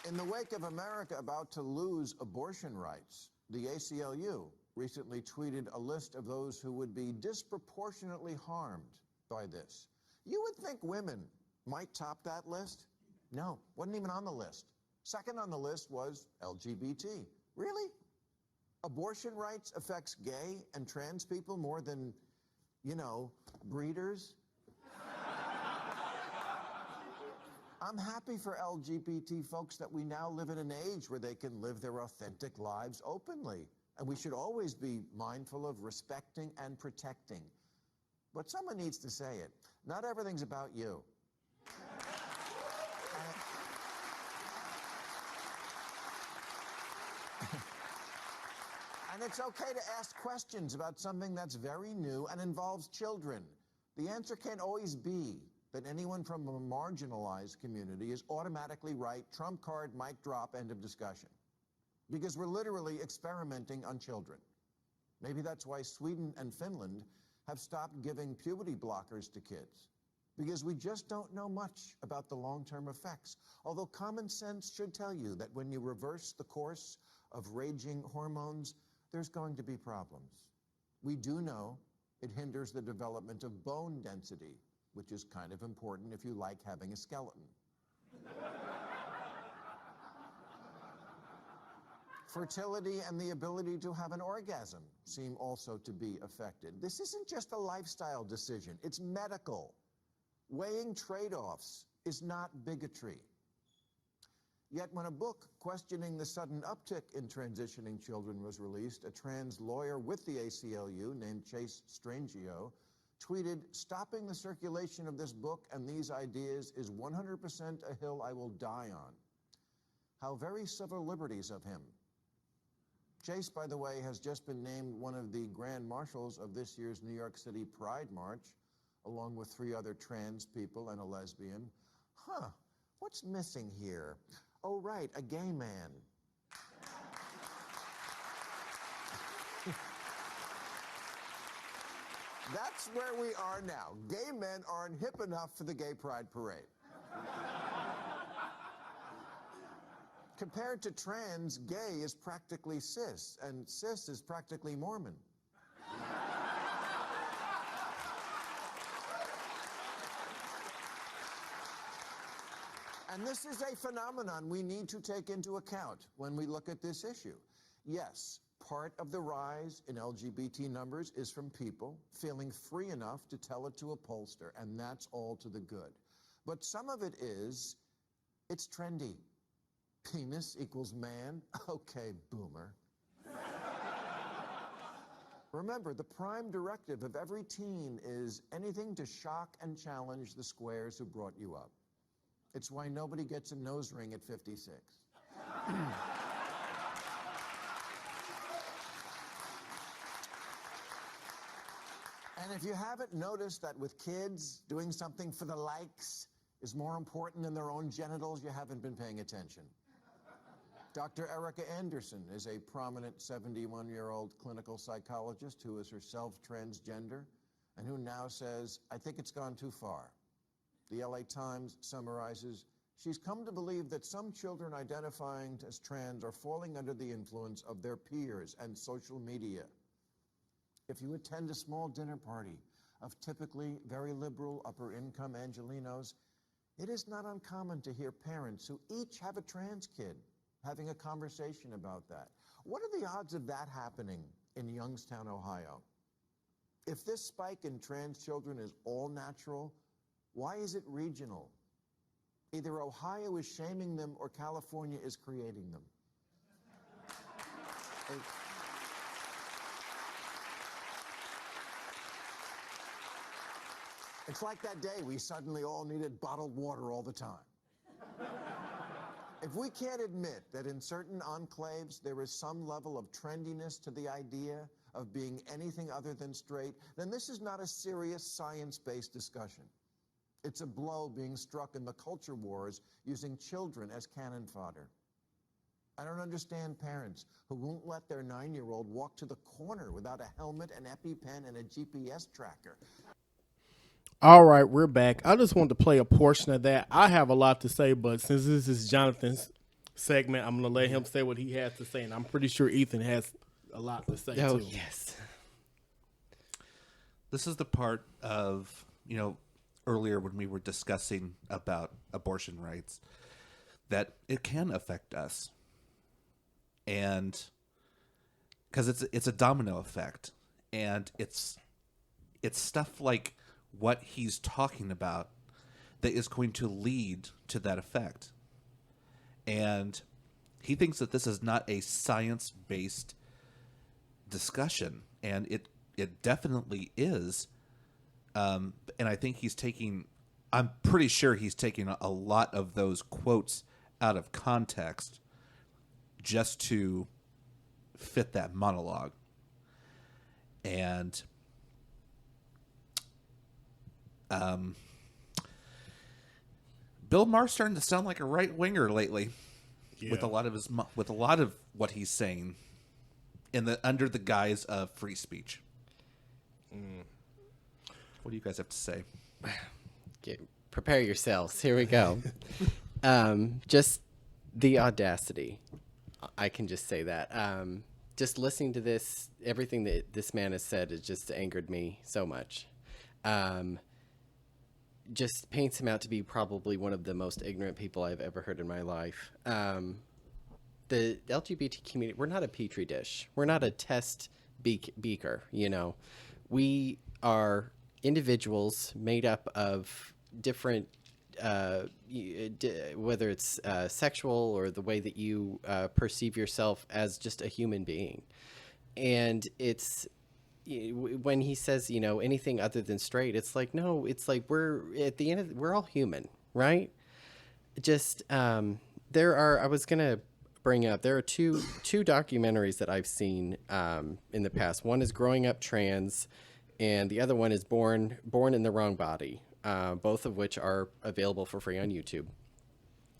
In the wake of America about to lose abortion rights, the ACLU recently tweeted a list of those who would be disproportionately harmed by this. You would think women might top that list? No, wasn't even on the list. Second on the list was LGBT. Really? Abortion rights affects gay and trans people more than, breeders? I'm happy for LGBT folks that we now live in an age where they can live their authentic lives openly. And we should always be mindful of respecting and protecting. But someone needs to say it. Not everything's about you. And it's okay to ask questions about something that's very new and involves children. The answer can't always be that anyone from a marginalized community is automatically right, trump card, mic drop, end of discussion. Because we're literally experimenting on children. Maybe that's why Sweden and Finland have stopped giving puberty blockers to kids. Because we just don't know much about the long-term effects. Although common sense should tell you that when you reverse the course of raging hormones, there's going to be problems. We do know it hinders the development of bone density, which is kind of important if you like having a skeleton. Fertility and the ability to have an orgasm seem also to be affected. This isn't just a lifestyle decision, it's medical. Weighing trade-offs is not bigotry. Yet when a book questioning the sudden uptick in transitioning children was released, a trans lawyer with the ACLU named Chase Strangio tweeted, "Stopping the circulation of this book and these ideas is 100% a hill I will die on." How very civil liberties of him. Chase, by the way, has just been named one of the grand marshals of this year's New York City Pride March, along with 3 other trans people and a lesbian. What's missing here? Oh, right, a gay man. That's where we are now. Gay men aren't hip enough for the gay pride parade. Compared to trans, gay is practically cis, and cis is practically Mormon. And this is a phenomenon we need to take into account when we look at this issue. Yes, part of the rise in LGBT numbers is from people feeling free enough to tell it to a pollster, and that's all to the good. But some of it is, it's trendy. Penis equals man? Okay, boomer. Remember, the prime directive of every teen is anything to shock and challenge the squares who brought you up. It's why nobody gets a nose ring at 56. And if you haven't noticed that with kids, doing something for the likes is more important than their own genitals, you haven't been paying attention. Dr. Erica Anderson is a prominent 71-year-old clinical psychologist who is herself transgender and who now says, I think it's gone too far. The LA Times summarizes, she's come to believe that some children identifying as trans are falling under the influence of their peers and social media. If you attend a small dinner party of typically very liberal upper-income Angelenos, it is not uncommon to hear parents who each have a trans kid having a conversation about that. What are the odds of that happening in Youngstown, Ohio? If this spike in trans children is all natural, why is it regional? Either Ohio is shaming them or California is creating them. It's like that day we suddenly all needed bottled water all the time. If we can't admit that in certain enclaves there is some level of trendiness to the idea of being anything other than straight, then this is not a serious science-based discussion. It's a blow being struck in the culture wars using children as cannon fodder. I don't understand parents who won't let their 9-year-old walk to the corner without a helmet, an EpiPen, and a GPS tracker. All right, we're back. I just wanted to play a portion of that. I have a lot to say, but since this is Jonathan's segment, I'm going to let him say what he has to say, and I'm pretty sure Ethan has a lot to say, Oh, too. yes. This is the part of, earlier when we were discussing about abortion rights, that it can affect us. And because it's a domino effect, and it's stuff like what he's talking about that is going to lead to that effect. And he thinks that this is not a science-based discussion, and it definitely is. And I think I'm pretty sure he's taking a lot of those quotes out of context just to fit that monologue. And Bill Maher's starting to sound like a right winger lately, with a lot of what he's saying under the guise of free speech. What do you guys have to say? Prepare yourselves. Here we go. Just the audacity. I can just say that. Just listening to this, everything that this man has said has just angered me so much. Just paints him out to be probably one of the most ignorant people I've ever heard in my life. The LGBT community, we're not a petri dish. We're not a test beaker, We are individuals made up of different, whether it's sexual or the way that you perceive yourself as just a human being. And it's, when he says, anything other than straight, it's like, no, it's like we're all human, right? Just, I was going to bring up, there are two documentaries that I've seen in the past. One is Growing Up Trans, and the other one is Born in the Wrong Body, both of which are available for free on YouTube.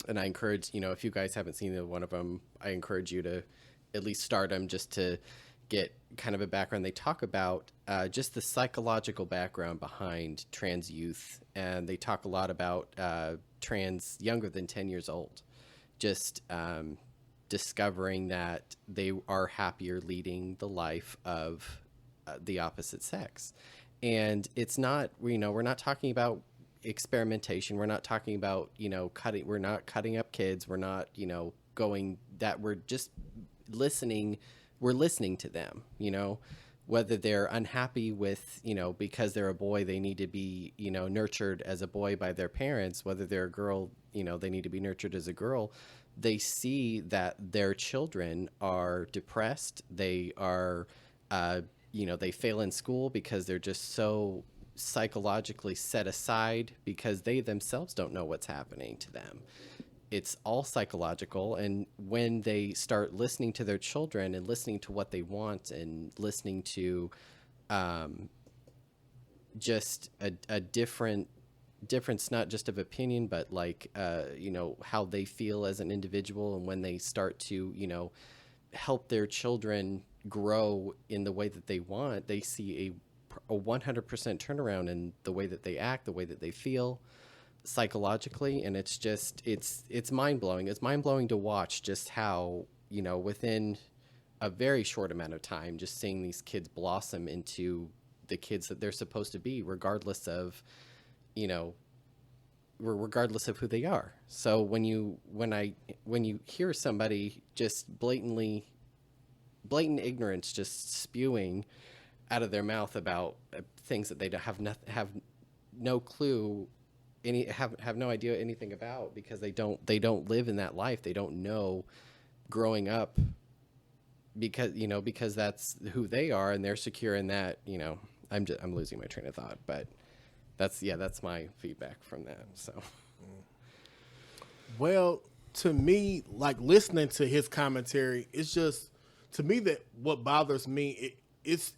And I encourage, if you guys haven't seen one of them, I encourage you to at least start them just to get kind of a background. They talk about just the psychological background behind trans youth, and they talk a lot about trans younger than 10 years old, just discovering that they are happier leading the life of the opposite sex. And it's not, we're not talking about experimentation. We're not talking about, we're not cutting up kids. We're not, going that, we're just listening. We're listening to them, whether they're unhappy with, because they're a boy, they need to be, nurtured as a boy by their parents, whether they're a girl, they need to be nurtured as a girl. They see that their children are depressed. They are, they fail in school because they're just so psychologically set aside because they themselves don't know what's happening to them. It's all psychological. And when they start listening to their children and listening to what they want and listening to just a difference, not just of opinion, but like, how they feel as an individual. And when they start to, help their children grow in the way that they want, they see a 100% turnaround in the way that they act, the way that they feel psychologically. And it's just, it's mind-blowing. It's mind-blowing to watch just how, within a very short amount of time, just seeing these kids blossom into the kids that they're supposed to be, regardless of who they are. So when you hear somebody just blatant ignorance just spewing out of their mouth about things that they have no clue, have no idea anything about, because they don't live in that life. They don't know growing up, because that's who they are, and they're secure in that. I'm losing my train of thought, but that's my feedback from that. So, well, to me, like listening to his commentary, it's just, to me, that what bothers me, it's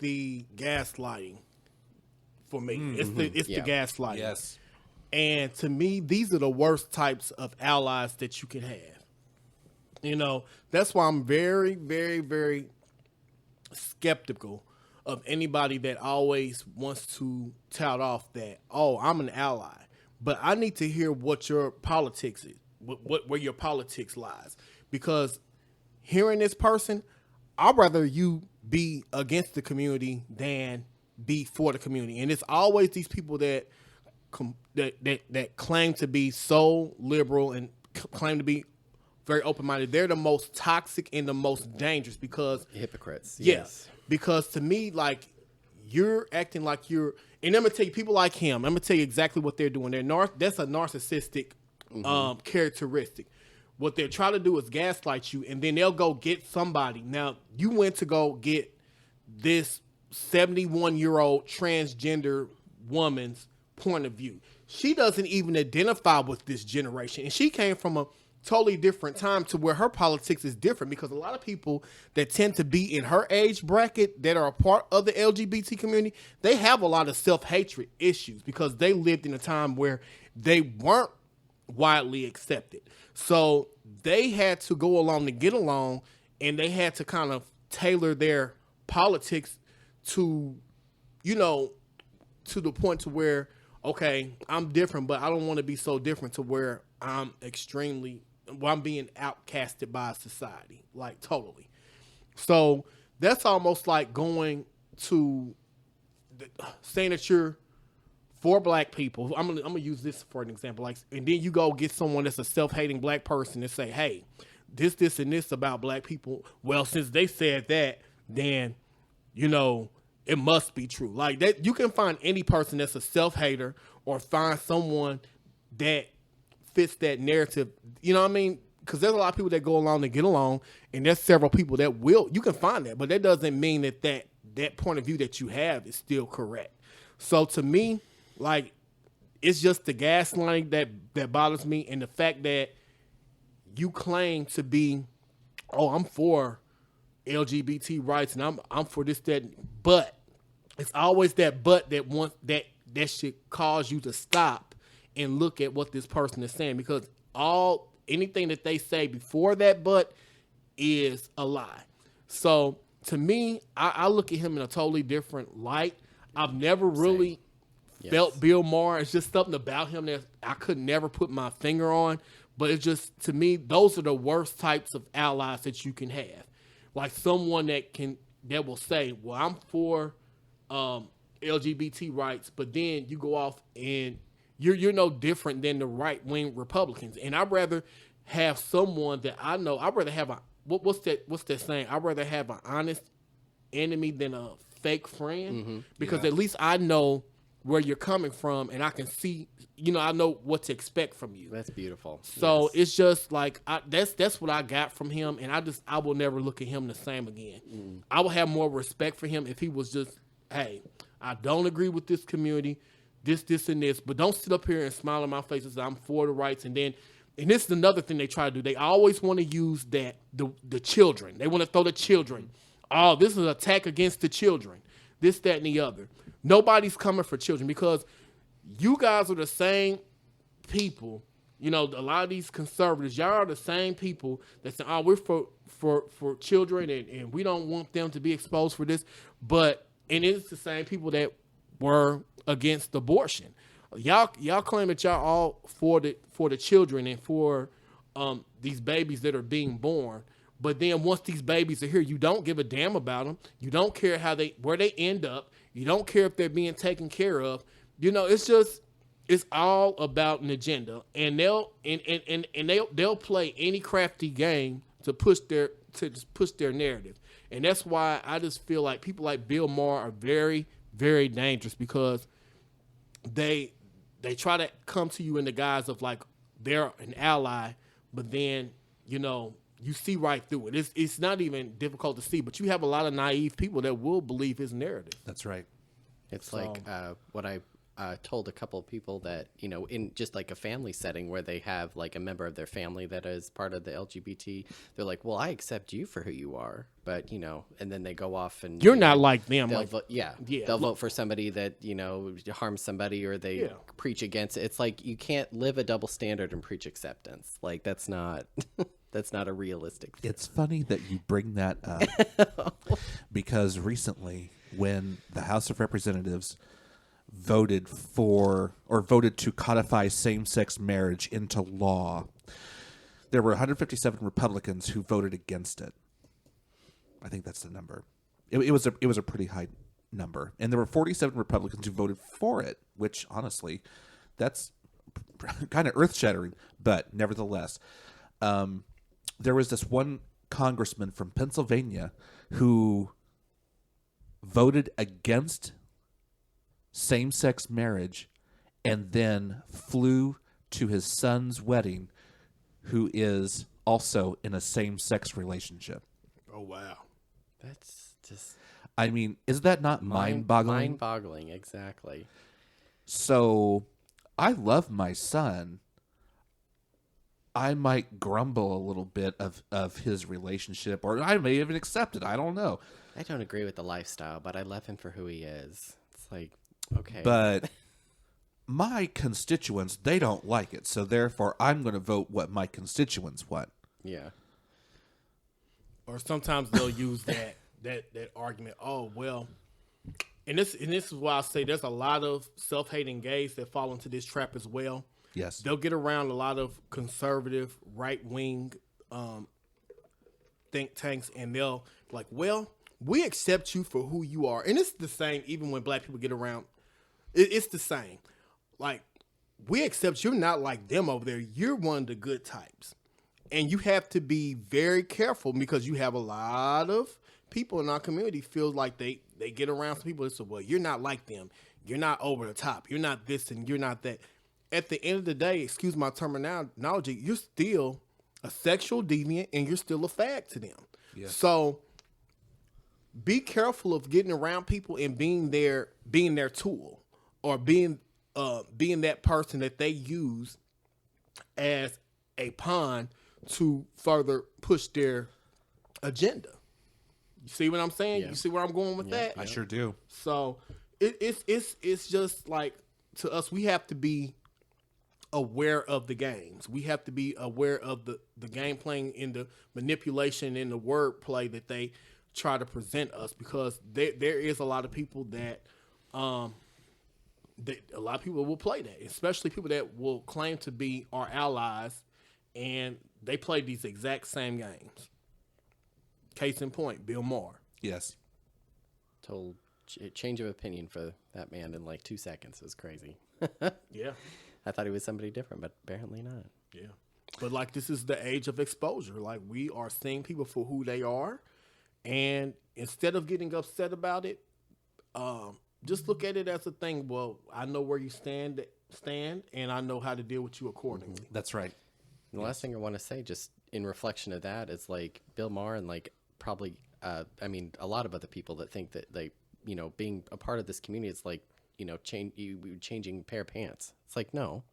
the gaslighting for me. Mm-hmm. It's the gaslighting. Yes. And to me, these are the worst types of allies that you can have. That's why I'm very, very, very skeptical of anybody that always wants to tout off that, oh, I'm an ally. But I need to hear what your politics is, where your politics lies. Because hearing this person, I'd rather you be against the community than be for the community. And it's always these people that claim to be so liberal and claim to be very open-minded. They're the most toxic and the most dangerous, because hypocrites. Yes. Because to me, like, you're acting like you're, and I'm gonna tell you, people like him, I'm gonna tell you exactly what they're doing. That's a narcissistic characteristic. What they're trying to do is gaslight you, and then they'll go get somebody. Now, you went to go get this 71-year-old transgender woman's point of view. She doesn't even identify with this generation, and she came from a totally different time to where her politics is different, because a lot of people that tend to be in her age bracket that are a part of the LGBT community, they have a lot of self-hatred issues because they lived in a time where they weren't widely accepted. So they had to go along to get along, and they had to kind of tailor their politics to, to the point to where, okay, I'm different, but I don't want to be so different to where I'm being outcasted by society, like totally. So that's almost like going to saying that you're for black people. I'm gonna use this for an example, like, and then you go get someone that's a self-hating black person and say, hey, this and this about black people. Well, since they said that, then it must be true. Like that, you can find any person that's a self-hater, or find someone that fits that narrative. You know what I mean? Because there's a lot of people that go along to get along, and there's several people that will. You can find that, but that doesn't mean that point of view that you have is still correct. So to me, like, it's just the gaslighting that bothers me, and the fact that you claim to be, oh, I'm for LGBT rights, and I'm for this, that, but it's always that but that wants that should cause you to stop and look at what this person is saying, because anything that they say before that but is a lie. So to me, I look at him in a totally different light. I've never really felt Bill Maher. It's just something about him that I could never put my finger on. But it's just, to me, those are the worst types of allies that you can have. Like someone that will say, well, I'm for LGBT rights, but then you go off and you're no different than the right-wing Republicans. And I'd rather have someone that I know. I'd rather have what's that saying? I'd rather have an honest enemy than a fake friend, because at least I know where you're coming from, and I can see, I know what to expect from you. That's beautiful. So it's just like that's what I got from him, and I will never look at him the same again. I will have more respect for him if he was just, hey, I don't agree with this community, this, and this, but don't sit up here and smile in my face and say I'm for the rights, and this is another thing they try to do. They always want to use the children. They want to throw the children. Oh, this is an attack against the children. This, that, and the other. Nobody's coming for children, because you guys are the same people. A lot of these conservatives, y'all are the same people that say, oh, we're for children and we don't want them to be exposed for this. And it's the same people that were against abortion. Y'all claim that y'all all for the children and for these babies that are being born. But then once these babies are here, you don't give a damn about them. You don't care where they end up. You don't care if they're being taken care of. It's all about an agenda, and they'll play any crafty game to push their narrative. And that's why I just feel like people like Bill Maher are very, very dangerous, because they try to come to you in the guise of like they're an ally, but then you see right through it. It's not even difficult to see, but you have a lot of naive people that will believe his narrative. That's right. It's like what I told a couple of people that, in just like a family setting where they have like a member of their family that is part of the LGBT, they're like, well, I accept you for who you are. But, and then they go off and you're not like them. They'll they'll vote for somebody that, harms somebody, or they preach against it. It's like, you can't live a double standard and preach acceptance. Like, that's not that's not a realistic thing. It's funny that you bring that up because recently when the House of Representatives voted to codify same-sex marriage into law, there were 157 Republicans who voted against it. I think that's the number. It was a pretty high number, and there were 47 Republicans who voted for it, which honestly, that's kind of earth-shattering. But nevertheless, there was this one congressman from Pennsylvania who voted against same-sex marriage and then flew to his son's wedding, who is also in a same-sex relationship. Oh, wow. That's just... I mean, is that not mind-boggling? Mind-boggling, exactly. So, I love my son. I might grumble a little bit of his relationship, or I may even accept it. I don't know. I don't agree with the lifestyle, but I love him for who he is. It's like, okay. But my constituents, they don't like it. So therefore, I'm going to vote what my constituents want. Yeah. Or sometimes they'll use that argument. Oh, well, and this is why I say there's a lot of self-hating gays that fall into this trap as well. Yes. They'll get around a lot of conservative, right-wing think tanks, and they'll be like, well, we accept you for who you are. And it's the same even when black people get around. It's the same. Like, we accept you're not like them over there. You're one of the good types. And you have to be very careful, because you have a lot of people in our community feel like they get around some people that say, well, you're not like them. You're not over the top. You're not this and you're not that. At the end of the day, excuse my terminology, you're still a sexual deviant and you're still a fag to them. Yeah. So be careful of getting around people and being their tool, or being that person that they use as a pawn to further push their agenda. You see what I'm saying? Yeah. You see where I'm going with that? I sure do. So it's just like, to us, we have to be aware of the games. We have to be aware of the game playing, in the manipulation and the wordplay that they try to present us, because there is a lot of people that a lot of people will play that, especially people that will claim to be our allies, and they play these exact same games. Case in point, Bill Mahr. Yes. Total change of opinion for that man in like 2 seconds. It was crazy. Yeah. I thought he was somebody different, but apparently not. Yeah. But like, this is the age of exposure. Like, we are seeing people for who they are, and instead of getting upset about it, just look at it as a thing. Well, I know where you stand, and I know how to deal with you accordingly. That's right. And the last thing I want to say, just in reflection of that, is like Bill Mahr and like probably, I mean, a lot of other people that think that they, you know, being a part of this community, it's like, you know, changing a pair of pants. It's like, no,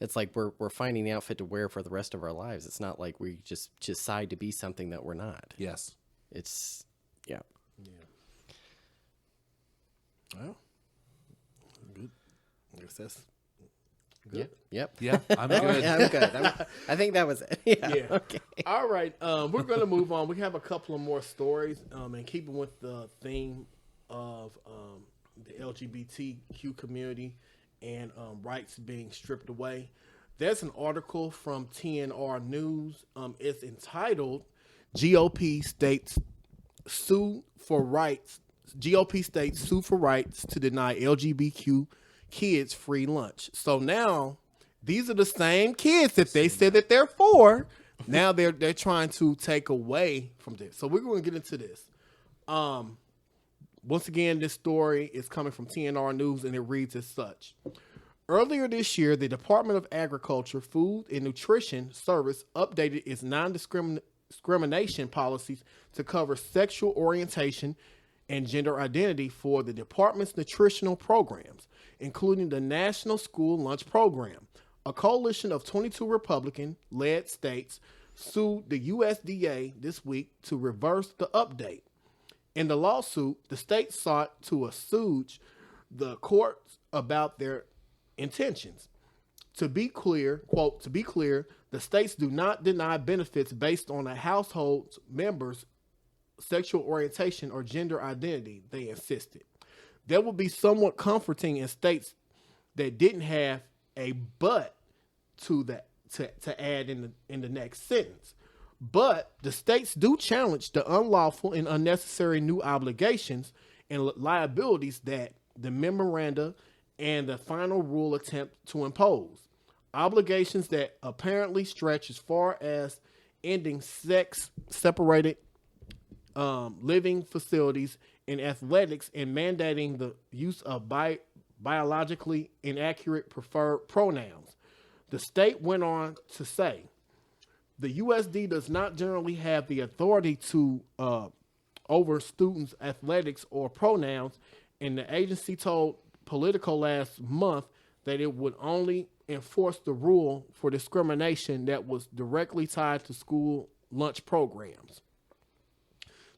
it's like we're finding the outfit to wear for the rest of our lives. It's not like we just decide to be something that we're not. Yes. It's, yeah. Yeah. Well, good. I guess that's good. Yep. Yeah, I'm good. Yeah, I'm good. I think that was it. Yeah. Yeah. Okay. All right. We're going to move on. We have a couple of more stories, and keeping with the theme of the LGBTQ community and rights being stripped away. There's an article from TNR News. It's entitled "GOP States Sue for Rights." GOP states sue for rights to deny LGBTQ kids free lunch. So now these are the same kids that they said that they're for. Now they're trying to take away from this. So we're going to get into this. Once again, this story is coming from TNR News, and it reads as such. Earlier this year, the Department of Agriculture, Food and Nutrition Service updated its non-discrimination policies to cover sexual orientation and gender identity for the department's nutritional programs, including the National School Lunch Program. A coalition of 22 Republican-led states sued the USDA this week to reverse the update. In the lawsuit, the states sought to assuage the courts about their intentions. To be clear, quote, "To be clear, the states do not deny benefits based on a household's members' sexual orientation or gender identity," they insisted. That would be somewhat comforting in states that didn't have a "but" to that to add in the next sentence. But the states do challenge the unlawful and unnecessary new obligations and liabilities that the memoranda and the final rule attempt to impose. Obligations that apparently stretch as far as ending sex-separated living facilities in athletics and mandating the use of biologically inaccurate preferred pronouns. The state went on to say, the USD does not generally have the authority to over students' athletics or pronouns, and the agency told Politico last month that it would only enforce the rule for discrimination that was directly tied to school lunch programs.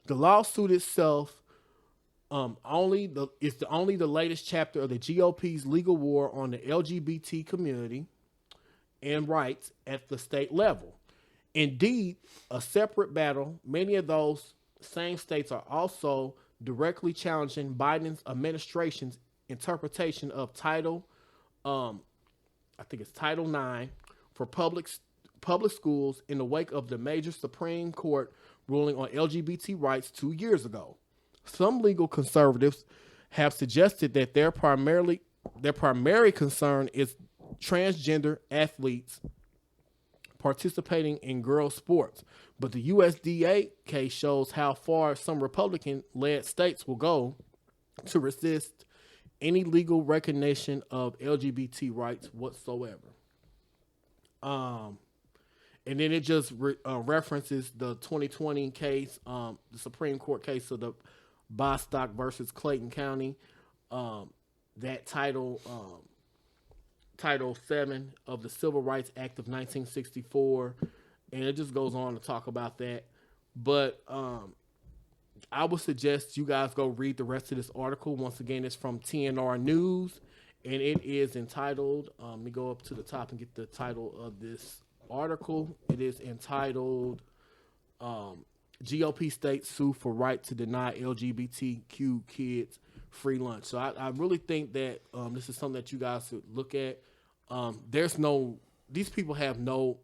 The lawsuit itself is only the latest chapter of the GOP's legal war on the LGBT community and rights at the state level. Indeed, a separate battle. Many of those same states are also directly challenging Biden's administration's interpretation of Title IX for public schools in the wake of the major Supreme Court ruling on LGBT rights 2 years ago. Some legal conservatives have suggested that their primary concern is transgender athletes participating in girls' sports, but the USDA case shows how far some Republican-led states will go to resist any legal recognition of LGBT rights whatsoever. And then it just references the 2020 case, the Supreme Court case of the Bostock versus Clayton County, that Title VII of the Civil Rights Act of 1964, and it just goes on to talk about that. But I would suggest you guys go read the rest of this article. Once again, it's from TNR News, and it is entitled, let me go up to the top and get the title of this article. It is entitled GOP states sue for right to deny LGBTQ kids free lunch. So I really think that this is something that you guys should look at. These people have no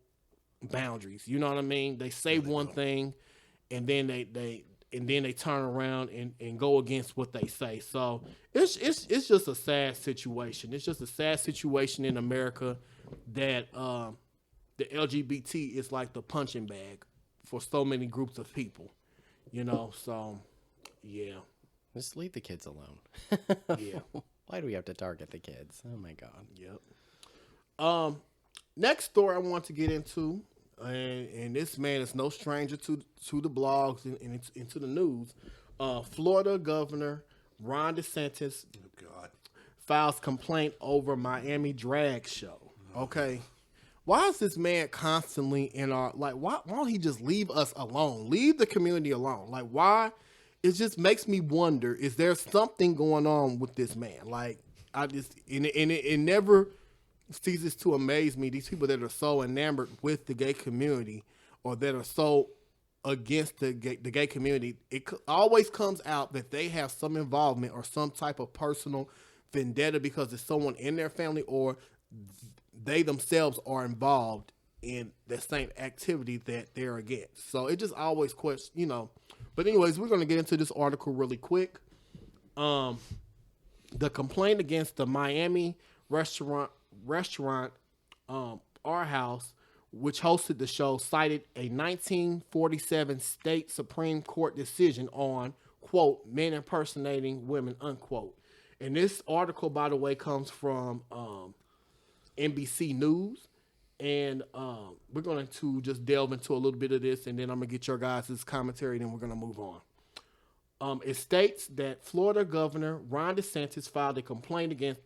boundaries. You know what I mean? They say one thing, and then they turn around and go against what they say. So it's just a sad situation. It's just a sad situation in America that the LGBT is like the punching bag for so many groups of people. You know, so yeah. Just leave the kids alone. Yeah. Why do we have to target the kids? Oh my God. Yep. Next story I want to get into, and this man is no stranger to the blogs and into the news. Florida Governor Ron DeSantis files complaint over Miami drag show. Okay. Why is this man constantly in our, like, why don't he just leave us alone? Leave the community alone. Like, why? It just makes me wonder, is there something going on with this man? Like, it never ceases to amaze me. These people that are so enamored with the gay community or that are so against the gay community, it always comes out that they have some involvement or some type of personal vendetta because there's someone in their family or they themselves are involved in the same activity that they're against. So it just always questions, you know. But anyways, we're going to get into this article really quick. The complaint against the Miami restaurant Our House, which hosted the show, cited a 1947 state Supreme Court decision on, quote, men impersonating women, unquote. And this article, by the way, comes from NBC News. And we're going to just delve into a little bit of this, and then I'm going to get your guys' commentary, and then we're going to move on. It states that Florida Governor Ron DeSantis filed a complaint against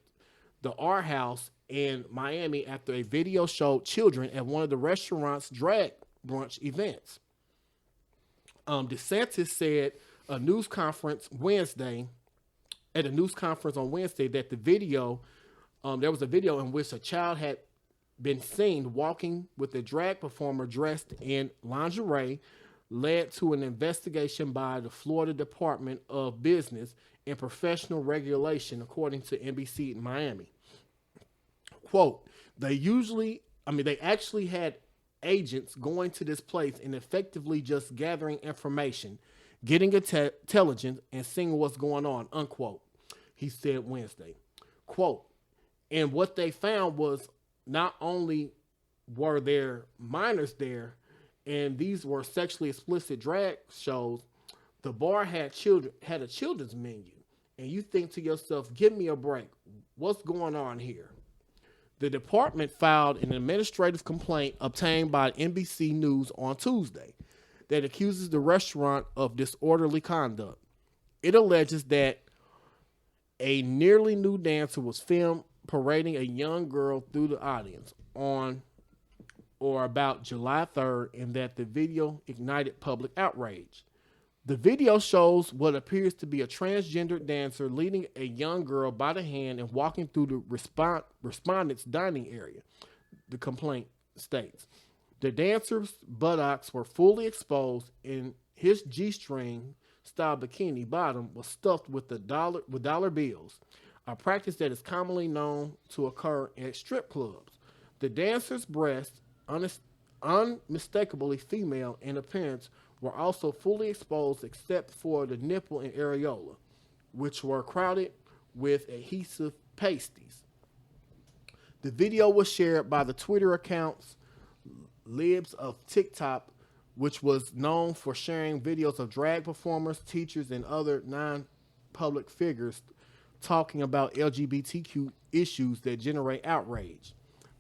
the Our House in Miami after a video showed children at one of the restaurant's drag brunch events. DeSantis said at a news conference on Wednesday that the video, there was a video in which a child had been seen walking with a drag performer dressed in lingerie, led to an investigation by the Florida Department of Business and Professional Regulation, according to NBC in Miami. Quote, they actually had agents going to this place and effectively just gathering information, getting intelligence, and seeing what's going on, unquote, he said Wednesday. Quote, and what they found was not only were there minors there, and these were sexually explicit drag shows, the bar had a children's menu. And you think to yourself, give me a break. What's going on here? The department filed an administrative complaint obtained by NBC News on Tuesday that accuses the restaurant of disorderly conduct. It alleges that a nearly nude dancer was filmed parading a young girl through the audience on or about July 3rd, and that the video ignited public outrage. The video shows what appears to be a transgender dancer leading a young girl by the hand and walking through the respondent's dining area, the complaint states. The dancer's buttocks were fully exposed, and his G-string style bikini bottom was stuffed with dollar bills, a practice that is commonly known to occur at strip clubs. The dancer's breasts, unmistakably female in appearance, were also fully exposed except for the nipple and areola, which were crowded with adhesive pasties. The video was shared by the Twitter accounts Libs of TikTok, which was known for sharing videos of drag performers, teachers, and other non-public figures talking about LGBTQ issues that generate outrage.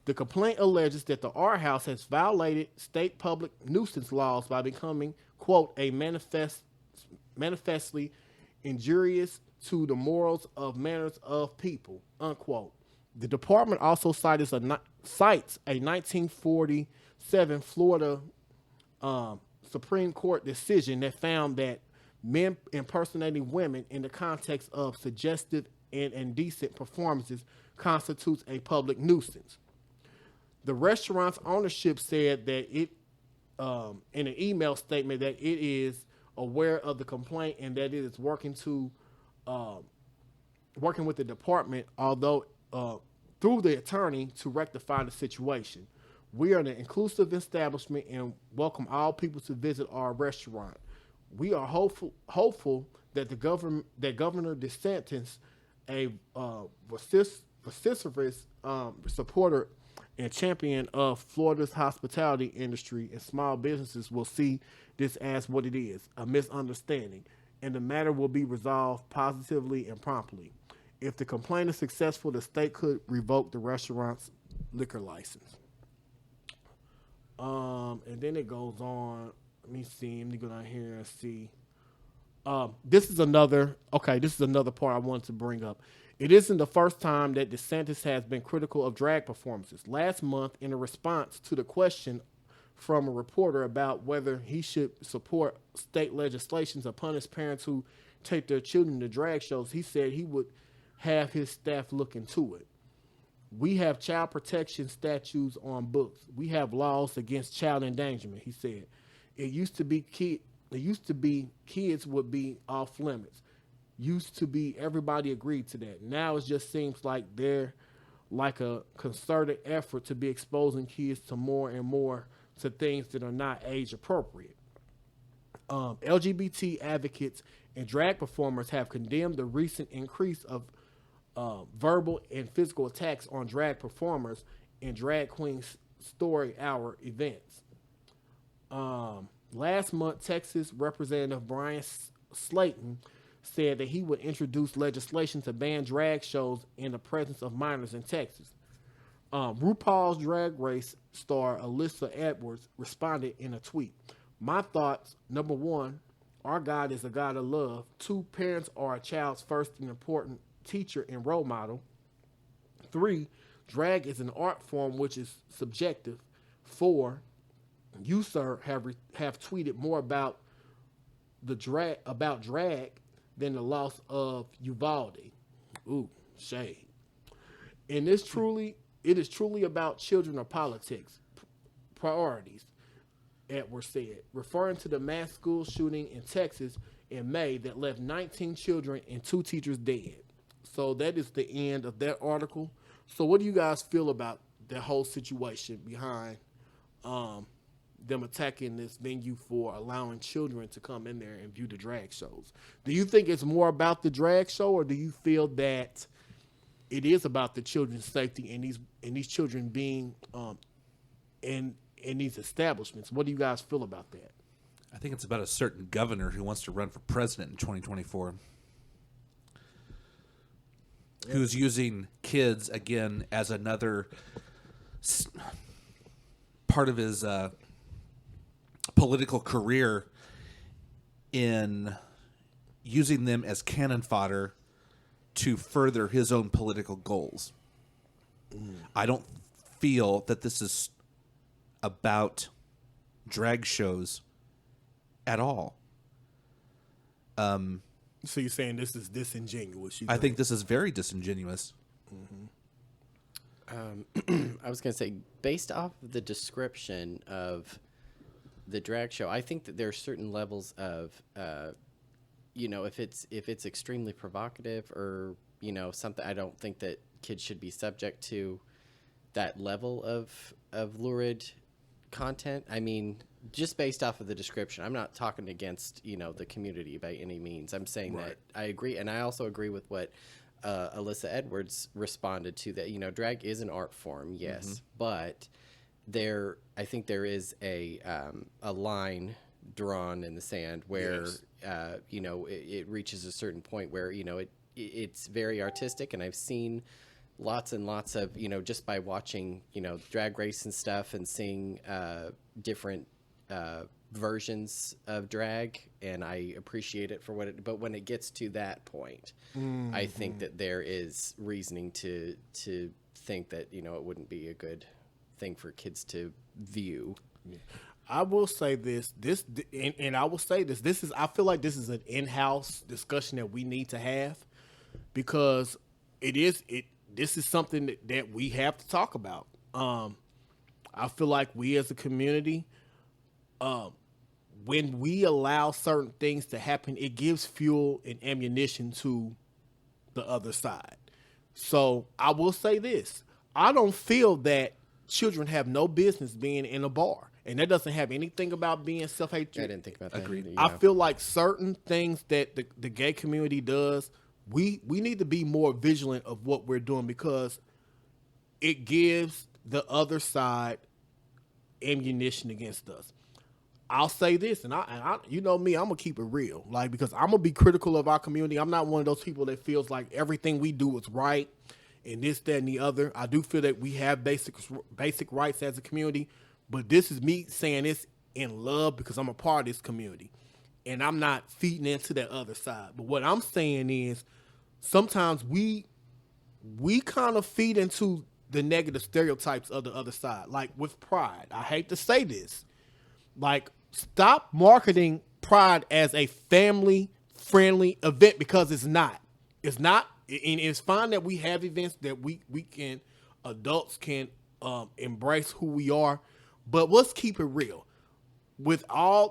The complaint alleges that the Our House has violated state public nuisance laws by becoming, quote, a manifestly injurious to the morals of manners of people, unquote. The department also cites a 1947 Florida Supreme Court decision that found that men impersonating women in the context of suggestive and indecent performances constitutes a public nuisance. The restaurant's ownership said that it in an email statement that it is aware of the complaint and that it is working with the department, although through the attorney, to rectify the situation. We are an inclusive establishment and welcome all people to visit our restaurant. We are hopeful that Governor DeSantis, a vociferous supporter and champion of Florida's hospitality industry and small businesses, will see this as what it is, a misunderstanding, and the matter will be resolved positively and promptly. If the complaint is successful, the state could revoke the restaurant's liquor license. And then it goes on. Let me see. Let me go down here and see. This is another part I wanted to bring up. It isn't the first time that DeSantis has been critical of drag performances. Last month, in a response to the question from a reporter about whether he should support state legislation to punish parents who take their children to drag shows, he said he would have his staff look into it. We have child protection statutes on books. We have laws against child endangerment, he said. It used to be kids would be off limits. Used to be everybody agreed to that. Now it just seems like they're like a concerted effort to be exposing kids to more and more to things that are not age appropriate. LGBT advocates and drag performers have condemned the recent increase of verbal and physical attacks on drag performers in drag queens story hour events. Last month, Texas Representative Brian Slayton said that he would introduce legislation to ban drag shows in the presence of minors in Texas. RuPaul's Drag Race star Alyssa Edwards responded in a tweet. My thoughts: number one, our God is a God of love. 2, parents are a child's first and important teacher and role model. 3, drag is an art form which is subjective. 4, you, sir, have tweeted more about drag than the loss of Uvalde. Ooh, shade. And it is truly about children or politics priorities, Edwards said, referring to the mass school shooting in Texas in May that left 19 children and 2 teachers dead. So that is the end of that article. So what do you guys feel about that whole situation behind them attacking this venue for allowing children to come in there and view the drag shows? Do you think it's more about the drag show, or do you feel that it is about the children's safety and these children being in these establishments? What do you guys feel about that? I think it's about a certain governor who wants to run for president in 2024. Who's using kids, again, as another part of his political career in using them as cannon fodder to further his own political goals. I don't feel that this is about drag shows at all. So you're saying this is disingenuous? I think this is very disingenuous. I was going to say, based off of the description of the drag show, I think that there are certain levels of, if it's extremely provocative or, something, I don't think that kids should be subject to that level of lurid content. I mean, just based off of the description, I'm not talking against, the community by any means. I'm saying that I agree. And I also agree with what Alyssa Edwards responded to, that, drag is an art form. Yes. But I think there is a line drawn in the sand where, it reaches a certain point where, it's very artistic. And I've seen lots and lots of, just by watching, drag race and stuff and seeing different versions of drag, and I appreciate it for what it, but when it gets to that point, I think that there is reasoning to think that, it wouldn't be a good thing for kids to view. I will say this, and I will say this is, I feel like this is an in-house discussion that we need to have, because this is something that we have to talk about. I feel like we as a community when we allow certain things to happen, it gives fuel and ammunition to the other side. So I will say this. I don't feel that children have no business being in a bar. And that doesn't have anything about being self-hatred. I didn't think about that. Agreed. Either, I feel like certain things that the gay community does, we need to be more vigilant of what we're doing because it gives the other side ammunition against us. I'll say this, and I you know me, I'm gonna keep it real, like because I'm gonna be critical of our community. I'm not one of those people that feels like everything we do is right, and this, that, and the other. I do feel that we have basic rights as a community, but this is me saying this in love because I'm a part of this community, and I'm not feeding into that other side. But what I'm saying is, sometimes we kind of feed into the negative stereotypes of the other side, like with Pride. I hate to say this, like. Stop marketing Pride as a family-friendly event because it's not. It's not, and it's fine that we have events that adults can embrace who we are, but let's keep it real. With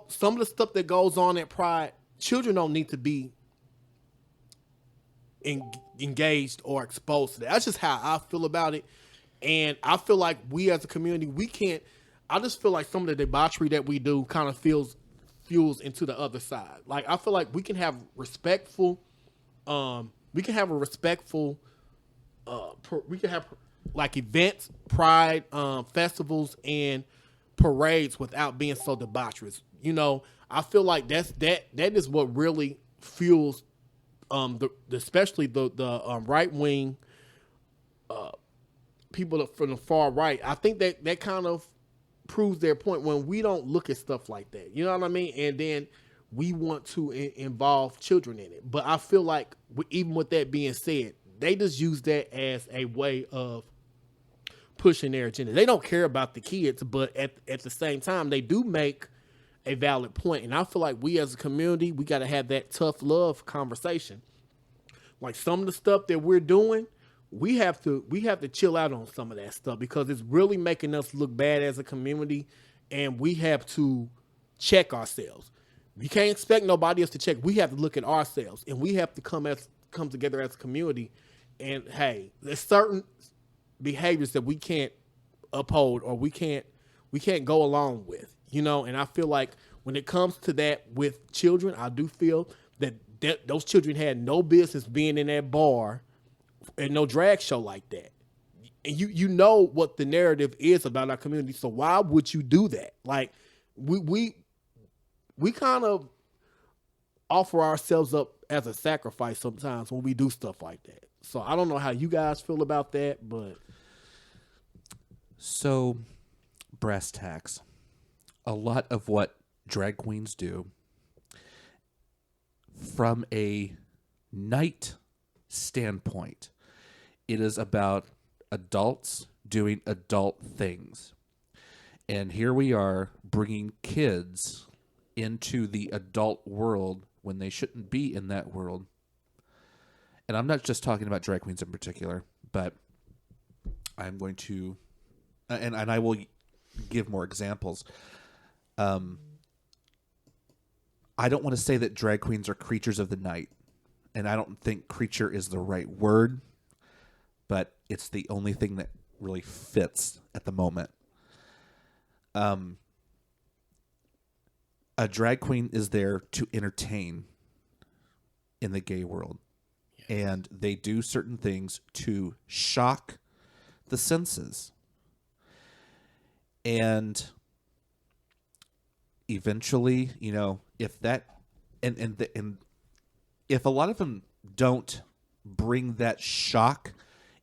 some of the stuff that goes on at Pride, children don't need to be engaged or exposed to that. That's just how I feel about it, and I feel like we as a community, we can't. I just feel like some of the debauchery that we do kind of fuels into the other side. Like I feel like we can have respectful, we can have like events, Pride, festivals, and parades without being so debaucherous. You know, I feel like that is what really fuels, especially the right wing, people from the far right. I think that kind of proves their point when we don't look at stuff like that. You know what I mean? And then we want to involve children in it. But I feel like even with that being said, they just use that as a way of pushing their agenda. They don't care about the kids, but at the same time, they do make a valid point. And I feel like we as a community, we got to have that tough love conversation. Like some of the stuff that we're doing, we have to chill out on some of that stuff because it's really making us look bad as a community, and we have to check ourselves. We can't expect nobody else to check. We have to look at ourselves, and we have to come together as a community. And hey, there's certain behaviors that we can't uphold or we can't go along with, you know. And I feel like when it comes to that with children, I do feel that those children had no business being in that bar and no drag show like that. And you know what the narrative is about our community, so why would you do that? Like we kind of offer ourselves up as a sacrifice sometimes when we do stuff like that. So I don't know how you guys feel about that, but so brass tacks. A lot of what drag queens do from a night standpoint, it is about adults doing adult things. And here we are bringing kids into the adult world when they shouldn't be in that world. And I'm not just talking about drag queens in particular, but I'm going to, and I will give more examples. I don't want to say that drag queens are creatures of the night, and I don't think creature is the right word, but it's the only thing that really fits at the moment. A drag queen is there to entertain in the gay world. And they do certain things to shock the senses. And eventually, you know, if that and if a lot of them don't bring that shock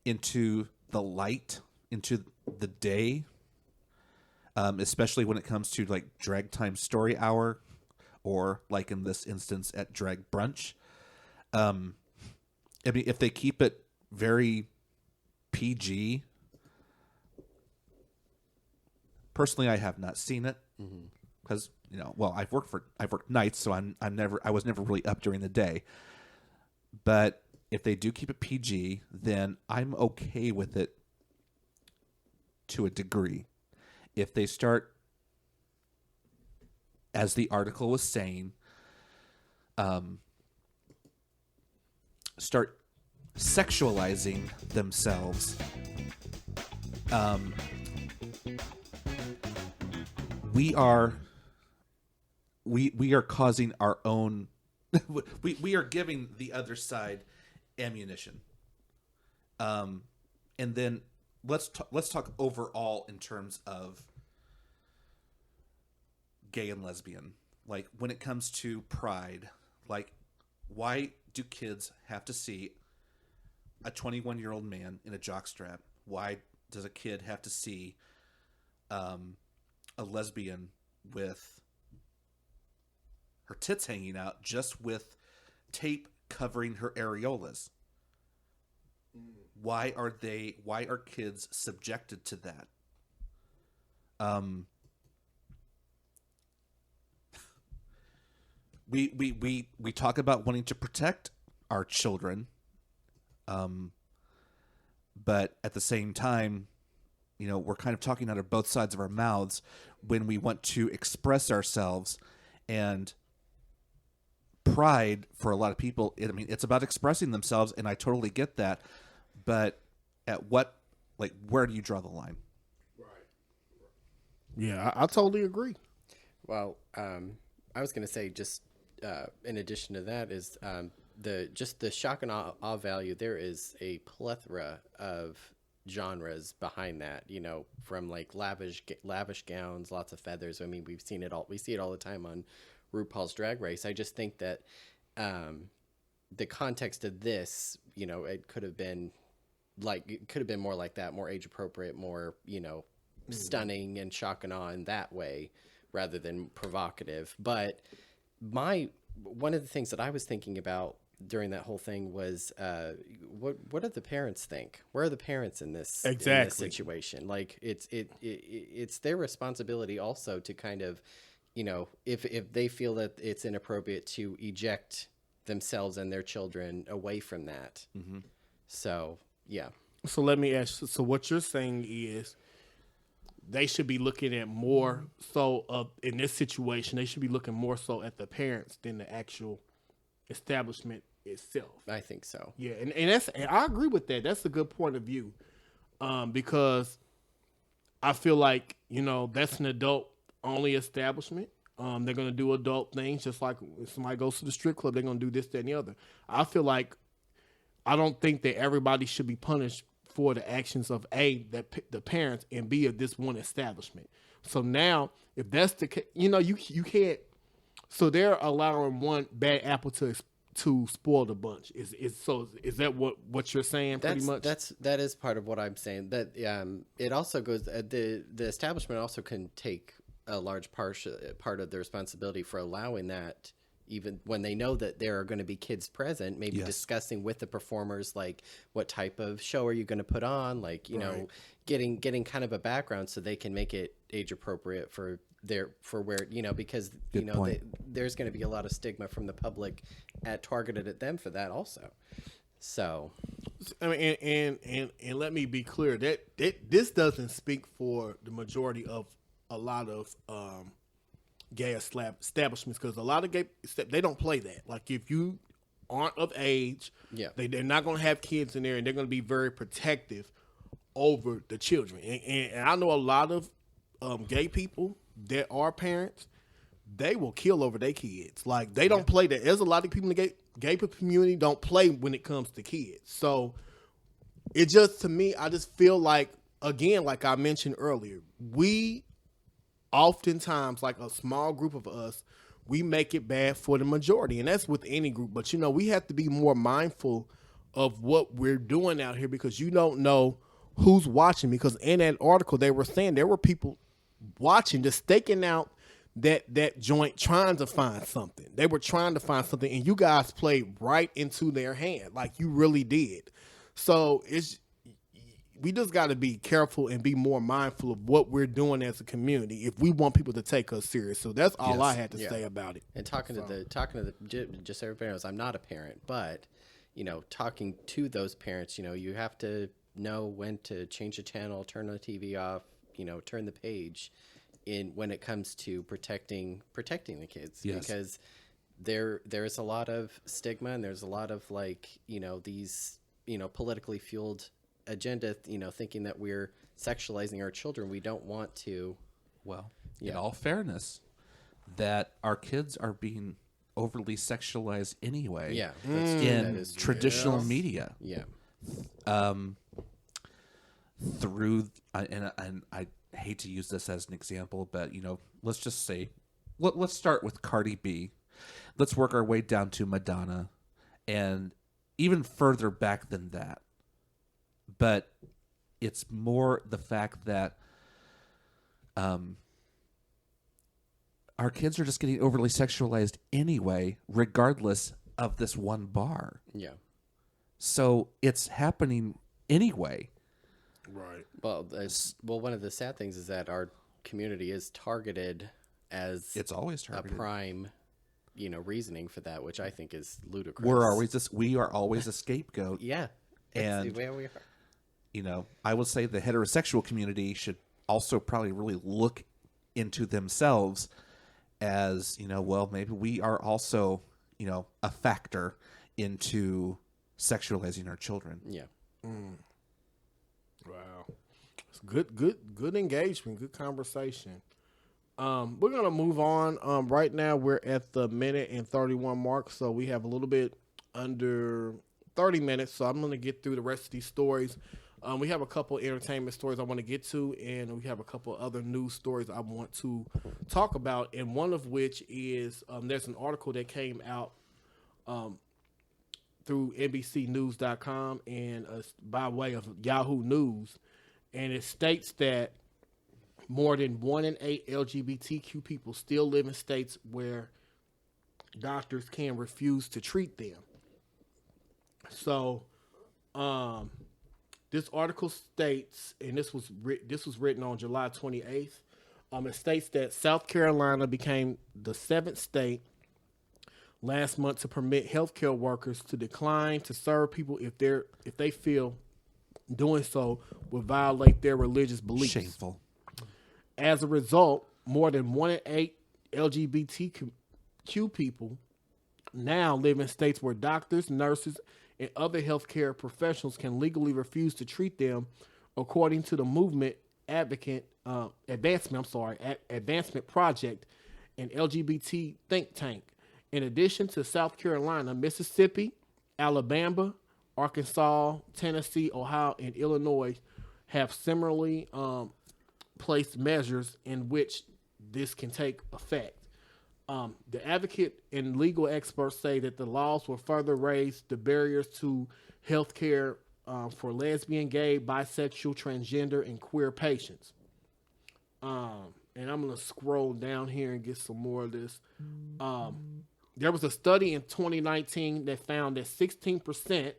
into the light, into the day, especially when it comes to like drag time story hour, or like in this instance at drag brunch, I mean, if they keep it very PG, personally, I have not seen it because you know, well, I've worked nights, so I was never really up during the day. But if they do keep it PG, then I'm okay with it to a degree. If they start as the article was saying, start sexualizing themselves, we are causing our own we are giving the other side ammunition. And then let's talk overall in terms of gay and lesbian. Like, when it comes to pride, like, why do kids have to see a 21-year-old man in a jockstrap? Why does a kid have to see a lesbian with her tits hanging out, just with tape covering her areolas? Why are kids subjected to that? We talk about wanting to protect our children, but at the same time, we're kind of talking out of both sides of our mouths when we want to express ourselves. And pride, for a lot of people, it's about expressing themselves, and I totally get that. But where do you draw the line? Right. Yeah, I totally agree. Well, I was going to say, just in addition to that, is the shock and awe value. There is a plethora of genres behind that, from like lavish gowns, lots of feathers. I mean, we see it all the time on RuPaul's Drag Race. I just think that the context of this, it could have been more like that, more age appropriate, more, stunning and shock and awe in that way rather than provocative. But one of the things that I was thinking about during that whole thing was what do the parents think? Where are the parents in this, exactly, in this situation? Like, it's their responsibility also to kind of, if they feel that it's inappropriate, to eject themselves and their children away from that. Mm-hmm. So, yeah. So let me ask, so what you're saying is they should be looking at more so in this situation, they should be looking more so at the parents than the actual establishment itself. I think so. Yeah, and I agree with that. That's a good point of view, because I feel like, that's an adult-only establishment. They're going to do adult things, just like if somebody goes to the strip club, they're going to do this, that, and the other. I don't think that everybody should be punished for the actions of the parents, and B, of this one establishment. So now, if that's the case, you can't. So they're allowing one bad apple to spoil the bunch. Is that what you're saying? Pretty much. That is part of what I'm saying. That it also goes the establishment also can take a large part of the responsibility for allowing that, even when they know that there are going to be kids present, maybe discussing with the performers, like, what type of show are you going to put on? Like, getting kind of a background so they can make it age appropriate for where, because, there's going to be a lot of stigma from the public targeted at them for that also. So, I mean, and let me be clear that this doesn't speak for the majority of a lot of gay establishments, because a lot of gay, they don't play that. Like, if you aren't of age, they're not going to have kids in there, and they're going to be very protective over the children. And I know a lot of gay people that are parents, they will kill over their kids. Like, they don't play that. There's a lot of people in the gay community don't play when it comes to kids. So it just, to me, I just feel like, again, like I mentioned earlier, we oftentimes, like a small group of us, we make it bad for the majority, and that's with any group. But we have to be more mindful of what we're doing out here, because you don't know who's watching. Because in that article, they were saying there were people watching, just staking out that joint, trying to find something. They were trying to find something, and you guys played right into their hand, like you really did. So we just got to be careful and be more mindful of what we're doing as a community if we want people to take us serious. So that's all I had to say about it. And talking to the just so everybody knows, I'm not a parent, but talking to those parents, you have to know when to change the channel, turn the TV off, turn the page, when it comes to protecting the kids, Yes. because there's a lot of stigma, and there's a lot of these politically fueled agenda, thinking that we're sexualizing our children. We don't want to. Well, Yeah. in all fairness, that our kids are being overly sexualized anyway. Yeah, in that is true. traditional media. Yeah. Through and I hate to use this as an example, but let's just say, let's start with Cardi B. Let's work our way down to Madonna, and even further back than that. But it's more the fact that our kids are just getting overly sexualized anyway, regardless of this one bar. Yeah. So it's happening anyway. Right. Well, one of the sad things is that our community is targeted as It's always a targeted. prime, reasoning for that, which I think is ludicrous. We are always a scapegoat. Yeah. And Where we are. I would say the heterosexual community should also probably really look into themselves as, well, maybe we are also, a factor into sexualizing our children. Yeah. Wow. It's good engagement, good conversation. We're gonna move on. Right now we're at the minute and 31 mark, so we have a little bit under 30 minutes. So I'm gonna get through the rest of these stories. We have a couple entertainment stories I want to get to, and we have a couple other news stories I want to talk about. And one of which is there's an article that came out through NBCnews.com and by way of Yahoo News, and it states that more than 1 in 8 LGBTQ people still live in states where doctors can refuse to treat them. So, this article states, and this was written on July 28th. It states that South Carolina became the 7th state last month to permit healthcare workers to decline to serve people if they feel doing so would violate their religious beliefs. Shameful. As a result, more than 1 in 8 LGBTQ people now live in states where doctors, nurses, and other healthcare professionals can legally refuse to treat them, according to the movement Advancement Project, an LGBT think tank. In addition to South Carolina, Mississippi, Alabama, Arkansas, Tennessee, Ohio, and Illinois have similarly placed measures in which this can take effect. The advocate and legal experts say that the laws will further raise the barriers to health care for lesbian, gay, bisexual, transgender, and queer patients. And I'm going to scroll down here and get some more of this. There was a study in 2019 that found that 16%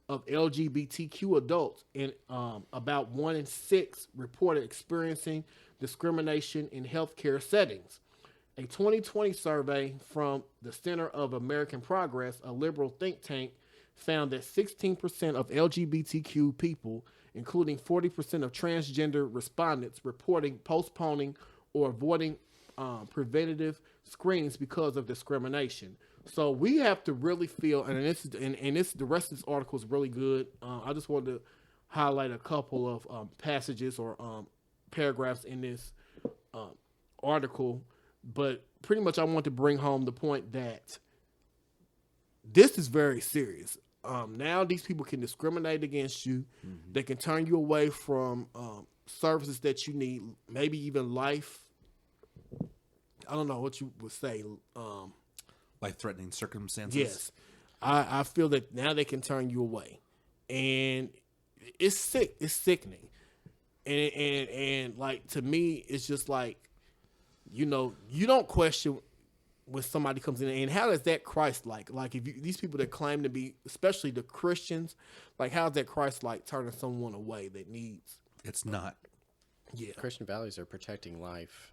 of LGBTQ adults and about 1 in 6 reported experiencing discrimination in healthcare settings. A 2020 survey from the Center of American Progress, a liberal think tank, found that 16% of LGBTQ people, including 40% of transgender respondents, reporting postponing or avoiding preventative screenings because of discrimination. So we have to really feel, and the rest of this article is really good. I just wanted to highlight a couple of passages or paragraphs in this article, but pretty much I want to bring home the point that this is very serious. Now these people can discriminate against you. Mm-hmm. They can turn you away from services that you need, maybe even life. I don't know what you would say. Life-threatening circumstances. Yes. I feel that now they can turn you away. And it's sick. It's sickening. And like, to me, it's just like, you don't question when somebody comes in. And how is that Christ-like? Like, if these people that claim to be, especially the Christians, like, how is that Christ-like turning someone away that needs? It's not. Yeah. Christian values are protecting life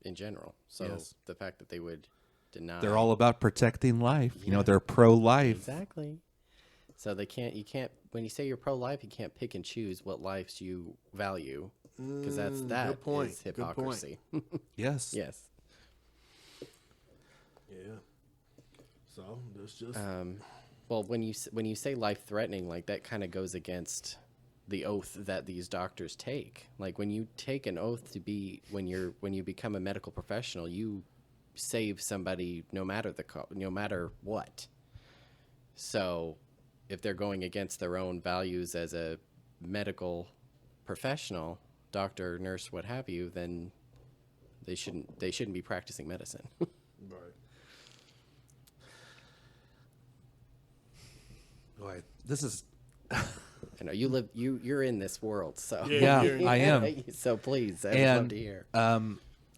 in general. So yes. The fact that they would deny. They're all about protecting life. Yeah. They're pro-life. Exactly. So you can't, when you say you're pro-life, you can't pick and choose what lives you value because that good point. is hypocrisy. Yes. Yes. Yeah. So that's just Well, when you say life threatening, like that kind of goes against the oath that these doctors take. Like when you take an oath to be when you become a medical professional, you save somebody no matter no matter what. So if they're going against their own values as a medical professional, doctor, nurse, what have you, then they shouldn't be practicing medicine. right. Boy, this is. I know you're in this world, so Yeah, I am. So please, I'd love to hear.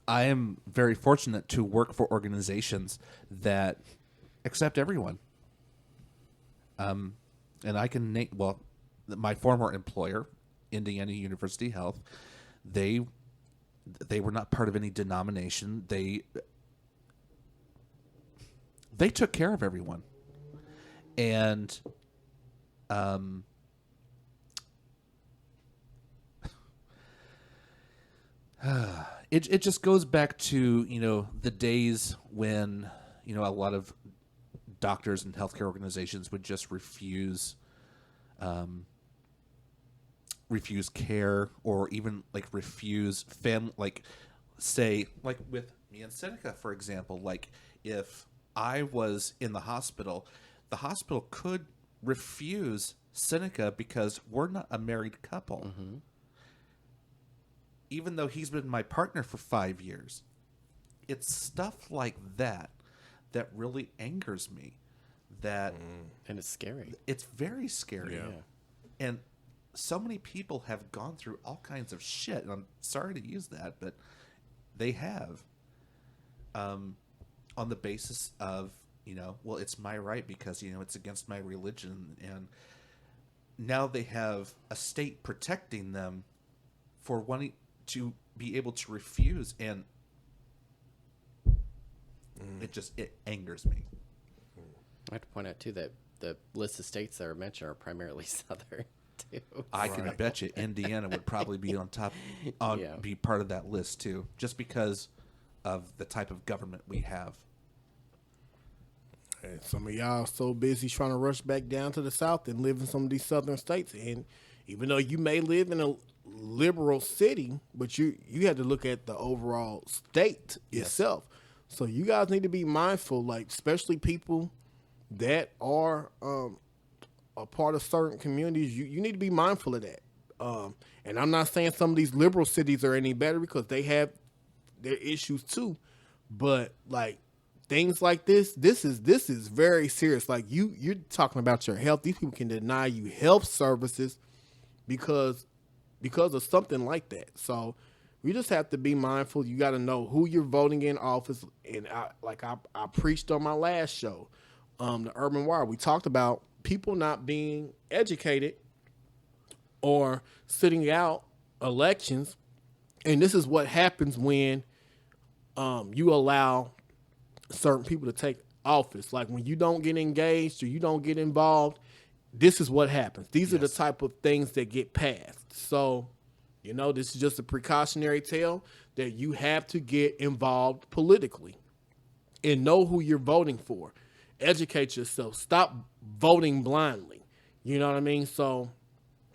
I am very fortunate to work for organizations that accept everyone. And I can name, well, my former employer, Indiana University Health, they were not part of any denomination. They took care of everyone. And it just goes back to, the days when, a lot of doctors and healthcare organizations would just refuse care, or even like refuse say with me and Seneca, for example, like if I was in the hospital could refuse Seneca because we're not a married couple. Mm-hmm. Even though he's been my partner for 5 years. It's stuff like that really angers me. And it's scary. It's very scary. Yeah. And so many people have gone through all kinds of shit. And I'm sorry to use that, but they have. On the basis of, well, it's my right because, it's against my religion. And now they have a state protecting them for wanting to be able to refuse. And it angers me. I have to point out, too, that the list of states that are mentioned are primarily Southern, too. I can bet you Indiana would probably be on top, be part of that list, too, just because of the type of government we have. And some of y'all so busy trying to rush back down to the South and live in some of these Southern states. And even though you may live in a liberal city, but you had to look at the overall state itself. So you guys need to be mindful, like especially people that are a part of certain communities. You need to be mindful of that. And I'm not saying some of these liberal cities are any better because they have their issues too. But like things like this is very serious. Like you're talking about your health. These people can deny you health services because of something like that. So we just have to be mindful. You got to know who you're voting in office. And I preached on my last show, the Urban Wire. We talked about people not being educated or sitting out elections. And this is what happens when you allow certain people to take office. Like when you don't get engaged or you don't get involved, this is what happens. These are the type of things that get passed. So, this is just a precautionary tale that you have to get involved politically and know who you're voting for. Educate yourself. Stop voting blindly. You know what I mean? So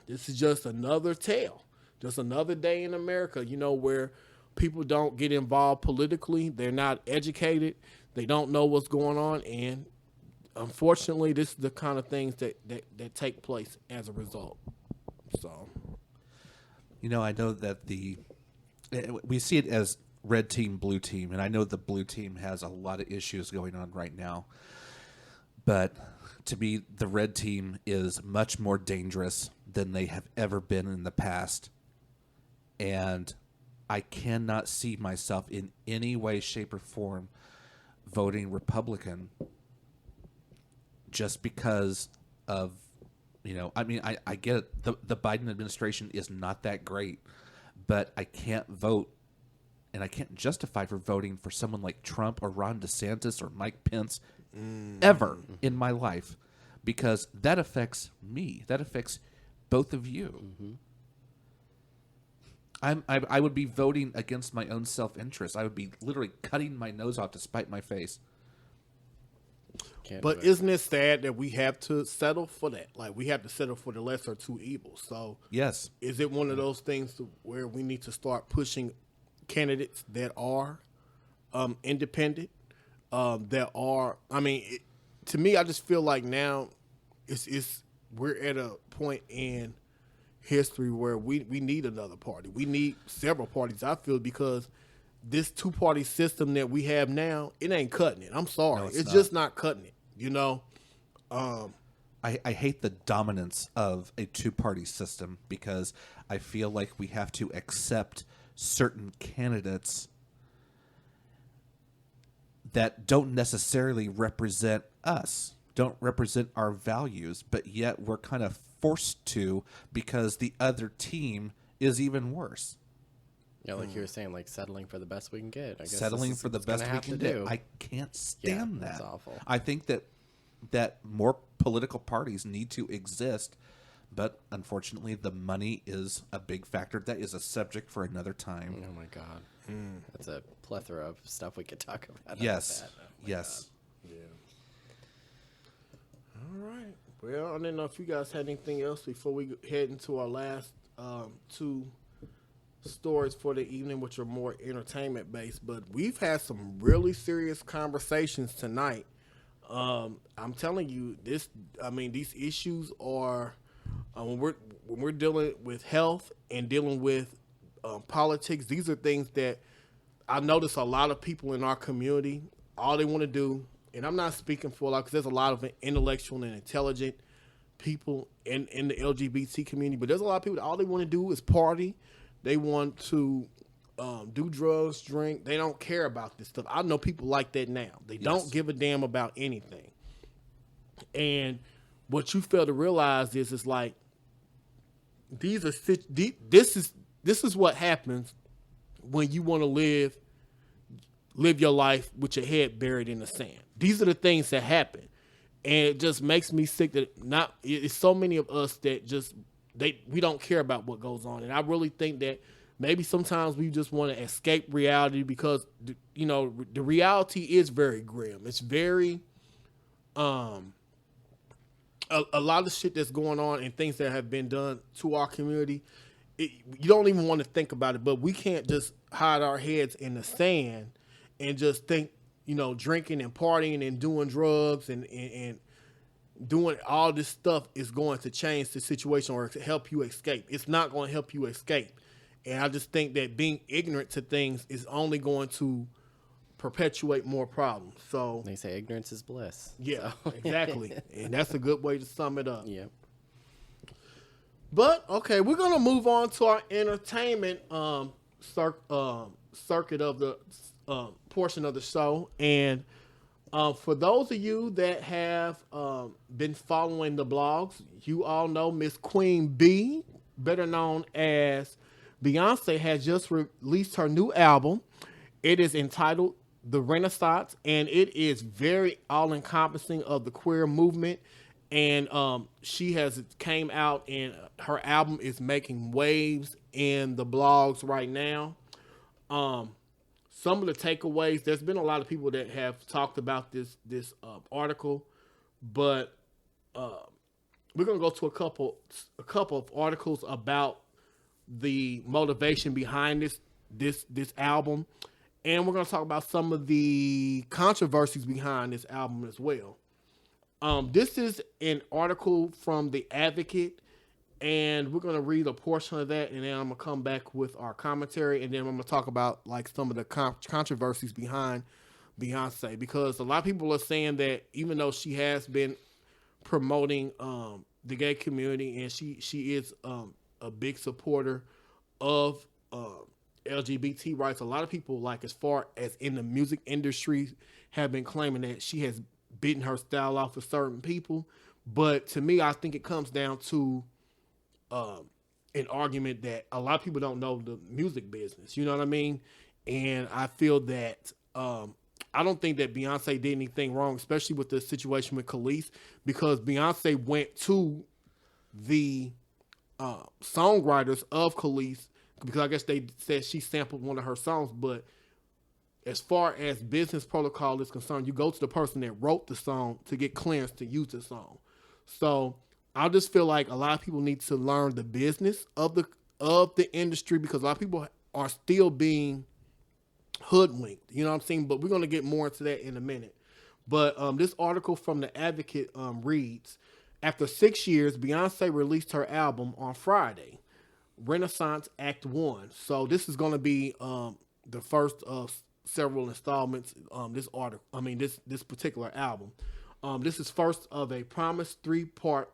this is just another tale, just another day in America, where people don't get involved politically. They're not educated. They don't know what's going on. And unfortunately, this is the kind of things that take place as a result. So, I know that we see it as red team, blue team, and I know the blue team has a lot of issues going on right now. But to me, the red team is much more dangerous than they have ever been in the past. And I cannot see myself in any way, shape, or form voting Republican just because of, I get it. The Biden administration is not that great, but I can't vote and I can't justify for voting for someone like Trump or Ron DeSantis or Mike Pence ever in my life because that affects me. That affects both of you. Mm-hmm. I would be voting against my own self-interest. I would be literally cutting my nose off to spite my face. But isn't it sad that we have to settle for that? Like, we have to settle for the lesser two evils. So, yes, is it one of those things where we need to start pushing candidates that are independent, that are? I mean, to me, I just feel like now we're at a point in history where we need another party. We need several parties, I feel, because this two-party system that we have now, it ain't cutting it. I'm sorry. No, it's just not cutting it, you know? I hate the dominance of a two-party system because I feel like we have to accept certain candidates that don't necessarily represent us, don't represent our values, but yet we're kind of forced to because the other team is even worse. Yeah, like you were saying, like settling for the best we can get. I guess Settling for the best we can get. I can't stand that. That's awful. I think that more political parties need to exist, but unfortunately the money is a big factor. That is a subject for another time. Oh my God. That's a plethora of stuff we could talk about. Yes. About that. Oh yes. Yeah. All right. Well, I don't know if you guys had anything else before we head into our last two stories for the evening, which are more entertainment based. But we've had some really serious conversations tonight. I'm telling you, these issues are when we're dealing with health and dealing with politics. These are things that I notice a lot of people in our community, all they want to do. And I'm not speaking for a lot because there's a lot of intellectual and intelligent people in the LGBT community, but there's a lot of people that all they want to do is party. They want to do drugs, drink. They don't care about this stuff. I know people like that now. They don't give a damn about anything. And what you fail to realize is like this is what happens when you want to live your life with your head buried in the sand. These are the things that happen. And it just makes me sick that it's so many of us that we don't care about what goes on. And I really think that maybe sometimes we just want to escape reality because, the reality is very grim. It's very, a lot of shit that's going on and things that have been done to our community. You don't even want to think about it, but we can't just hide our heads in the sand and just think, drinking and partying and doing drugs and doing all this stuff is going to change the situation or to help you escape. It's not going to help you escape. And I just think that being ignorant to things is only going to perpetuate more problems. So they say ignorance is bliss. Yeah, so. Exactly. And that's a good way to sum it up. Yeah. But, okay, we're going to move on to our entertainment circuit of the portion of the show. And for those of you that have been following the blogs, you all know Miss Queen B, better known as Beyonce, has just released her new album. It is entitled The Renaissance, and it is very all-encompassing of the queer movement. And she has came out, and her album is making waves in the blogs right now. Some of the takeaways, there's been a lot of people that have talked about this article, but we're gonna go to a couple of articles about the motivation behind this album, and we're gonna talk about some of the controversies behind this album as well. This is an article from The Advocate, and we're going to read a portion of that, and then I'm going to come back with our commentary, and then I'm going to talk about like some of the controversies behind Beyonce, because a lot of people are saying that even though she has been promoting the gay community, and she is a big supporter of LGBT rights, a lot of people, like as far as in the music industry, have been claiming that she has beating her style off of certain people. But to me, I think it comes down to an argument that a lot of people don't know the music business. You know what I mean? And I feel that I don't think that Beyonce did anything wrong, especially with the situation with Kelis, because Beyonce went to the songwriters of Kelis because I guess they said she sampled one of her songs, but as far as business protocol is concerned, you go to the person that wrote the song to get clearance to use the song. So I just feel like a lot of people need to learn the business of the industry, because a lot of people are still being hoodwinked. You know what I'm saying? But we're going to get more into that in a minute. But this article from The Advocate reads, after 6 years, Beyonce released her album on Friday, Renaissance Act 1. So this is going to be the first of several installments. This particular album. This is first of a promised 3-part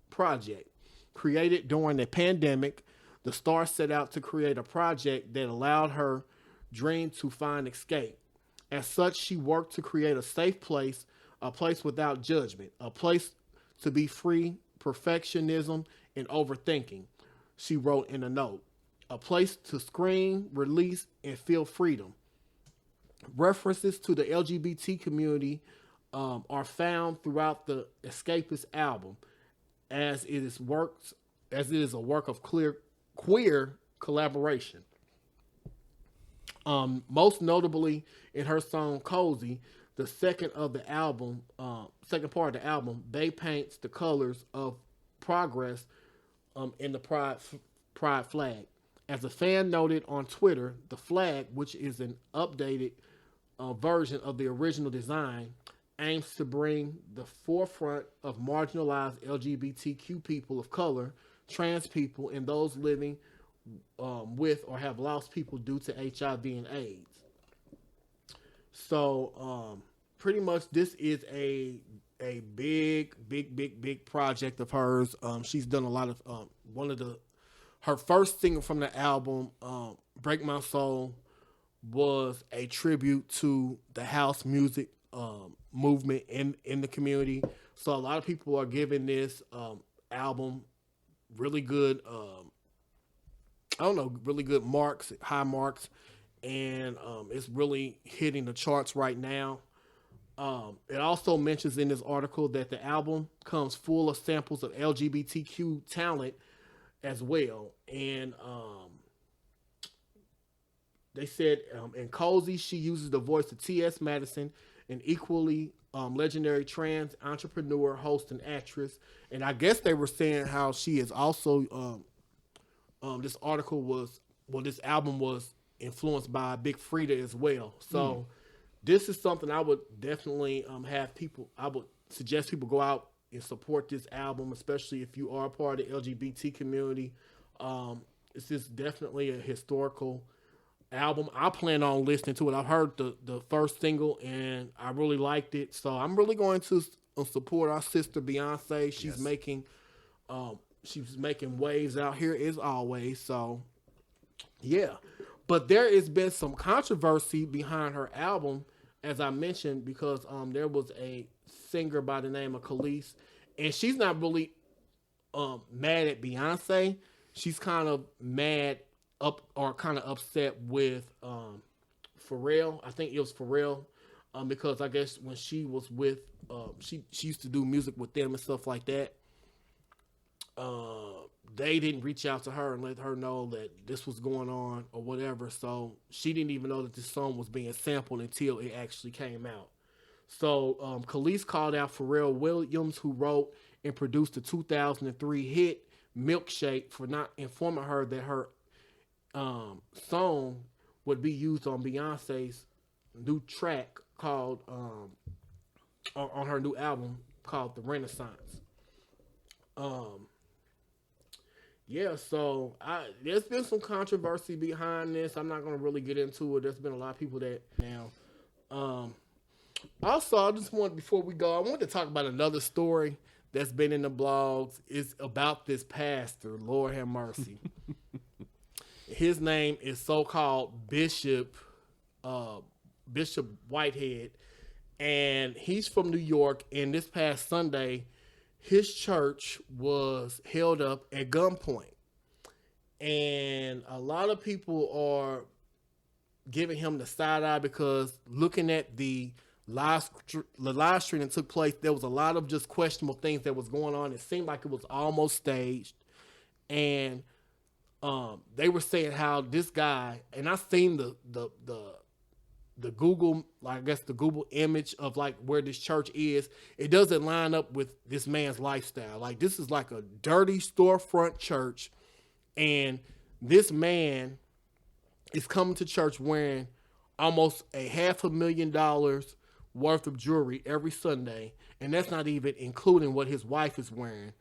project. Created during the pandemic, the star set out to create a project that allowed her dream to find escape. As such, she worked to create a safe place, a place without judgment, a place to be free, perfectionism, and overthinking, she wrote in a note. A place to scream, release, and feel freedom. References to the LGBT community are found throughout the Escapist album, as it is a work of queer collaboration. Most notably in her song "Cozy," the second part of the album, Bay paints the colors of progress in the pride flag. As a fan noted on Twitter, the flag, which is an updated version of the original design, aims to bring the forefront of marginalized LGBTQ people of color, trans people, and those living with or have lost people due to HIV and AIDS. So pretty much this is a big project of hers. She's done a lot of her first single from the album, Break My Soul, was a tribute to the house music movement in the community. So a lot of people are giving this album really good really good marks, high marks, and it's really hitting the charts right now. It also mentions in this article that the album comes full of samples of LGBTQ talent as well. And they said in Cozy, she uses the voice of T.S. Madison, an equally legendary trans entrepreneur, host, and actress. And I guess they were saying how she is also, this album was influenced by Big Frida as well. So this is something I would definitely I would suggest people go out and support this album, especially if you are a part of the LGBT community. This is definitely a historical album. I plan on listening to it. I've heard the first single and I really liked it. So I'm really going to support our sister Beyonce. She's making waves out here as always. So yeah. But there has been some controversy behind her album, as I mentioned, because there was a singer by the name of Kelis, and she's not really mad at Beyonce. She's kind of kind of upset with Pharrell. I think it was Pharrell, because I guess when she was with she used to do music with them and stuff like that. They didn't reach out to her and let her know that this was going on or whatever. So she didn't even know that this song was being sampled until it actually came out. So Kelis called out Pharrell Williams, who wrote and produced the 2003 hit Milkshake, for not informing her that her song would be used on Beyonce's new track called on her new album called The Renaissance. So there's been some controversy behind this. I'm not going to really get into it. There's been a lot of people that now. Also, I just want, before we go, I want to talk about another story that's been in the blogs. It's about this pastor, Lord have mercy. His name is so-called Bishop Whitehead, and he's from New York. And this past Sunday, his church was held up at gunpoint, and a lot of people are giving him the side eye, because looking at the live stream that took place, there was a lot of just questionable things that was going on. It seemed like it was almost staged, and they were saying how this guy, and I seen the Google, like I guess the Google image of like where this church is. It doesn't line up with this man's lifestyle. Like this is like a dirty storefront church, and this man is coming to church wearing almost $500,000 worth of jewelry every Sunday, and that's not even including what his wife is wearing.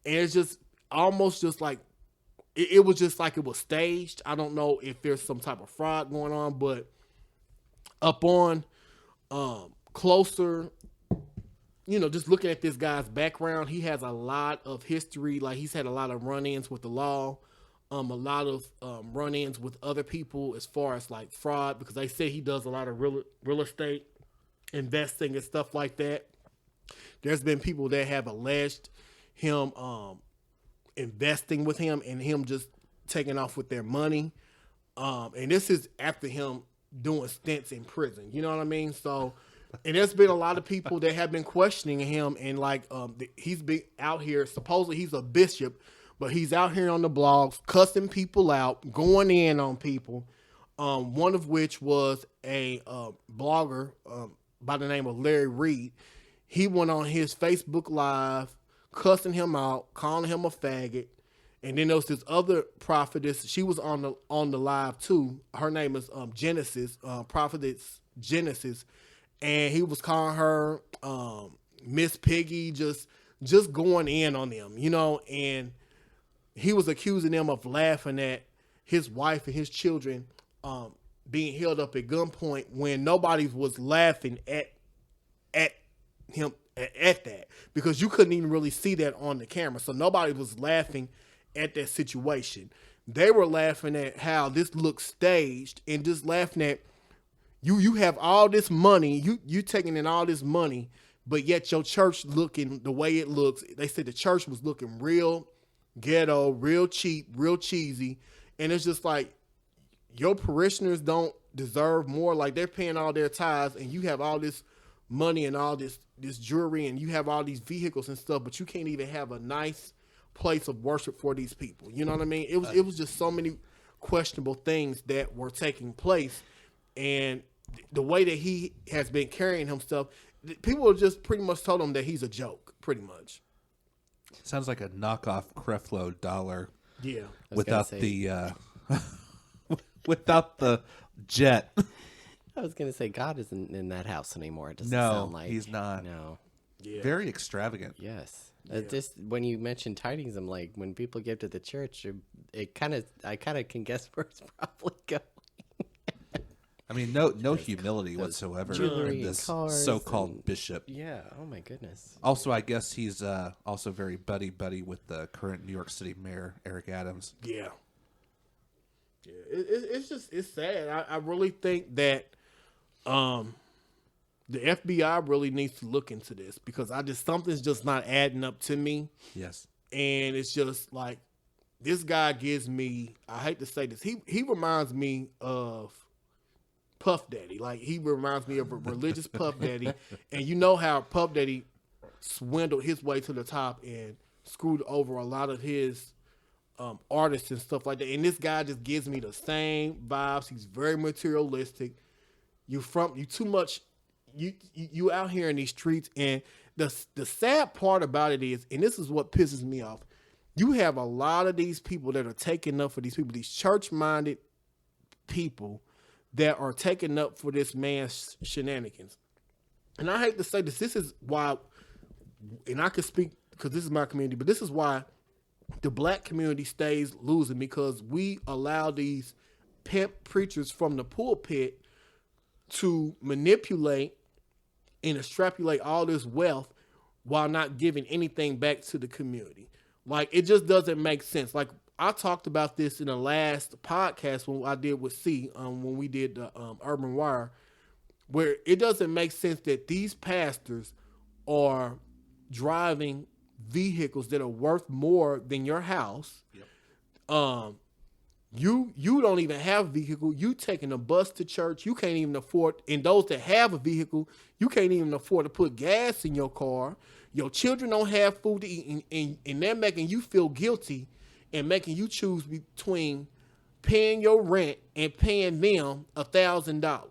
And it's just almost just like it was just like it was staged. I don't know if there's some type of fraud going on, but upon closer, just looking at this guy's background, he has a lot of history. Like he's had a lot of run-ins with the law, a lot of run-ins with other people as far as like fraud, because they say he does a lot of real estate investing and stuff like that. There's been people that have alleged him investing with him and him just taking off with their money. And this is after him doing stints in prison. You know what I mean? So, and there's been a lot of people that have been questioning him, and like he's been out here, supposedly he's a bishop, but he's out here on the blogs cussing people out, going in on people. One of which was a blogger by the name of Larry Reed. He went on his Facebook Live cussing him out, calling him a faggot. And then there was this other prophetess. She was on the live too. Her name is Genesis, prophetess Genesis, and he was calling her Miss Piggy, just going in on them, and he was accusing them of laughing at his wife and his children being held up at gunpoint when nobody was laughing at him at that, because you couldn't even really see that on the camera. So nobody was laughing at that situation. They were laughing at how this looks staged, and just laughing at you have all this money, you taking in all this money, but yet your church looking the way it looks. They said the church was looking real ghetto, real cheap, real cheesy, and it's just like your parishioners don't deserve more. Like they're paying all their tithes, and you have all this money and all this jewelry, and you have all these vehicles and stuff, but you can't even have a nice place of worship for these people. You know what I mean? It was just so many questionable things that were taking place, and the way that he has been carrying himself, people just pretty much told him that he's a joke, pretty much. Sounds like a knockoff Creflo dollar. Yeah, without the without the jet. I was gonna say God isn't in that house anymore. It doesn't No, sound like he's not. No. yeah, Very extravagant. Yes. Yeah. Just when you mentioned tidings, I'm like, when people give to the church, I kind of can guess where it's probably going. I mean, no humility whatsoever jewelry in this and cars so-called bishop. Yeah. Oh my goodness. Also, I guess he's also very buddy with the current New York City mayor, Eric Adams. Yeah. It's sad. I really think that the FBI really needs to look into this, because something's just not adding up to me. Yes. And it's just like, this guy gives me, I hate to say this, he reminds me of Puff Daddy. Like, he reminds me of a religious Puff Daddy. And you know how Puff Daddy swindled his way to the top and screwed over a lot of his artists and stuff like that. And this guy just gives me the same vibes. He's very materialistic. You too much. You out here in these streets, and the sad part about it is, and this is what pisses me off, you have a lot of these people that are taking up for these people, these church-minded people that are taking up for this man's shenanigans. And I hate to say this is why, and I can speak because this is my community, but this is why the black community stays losing, because we allow these pimp preachers from the pulpit to manipulate and extrapolate all this wealth while not giving anything back to the community. Like, it just doesn't make sense. Like, I talked about this in the last podcast when I did with C, when we did the Urban Wire, where it doesn't make sense that these pastors are driving vehicles that are worth more than your house. Yep. You don't even have a vehicle. You taking a bus to church. You can't even afford, and those that have a vehicle, you can't even afford to put gas in your car. Your children don't have food to eat, and they're making you feel guilty and making you choose between paying your rent and paying them $1,000,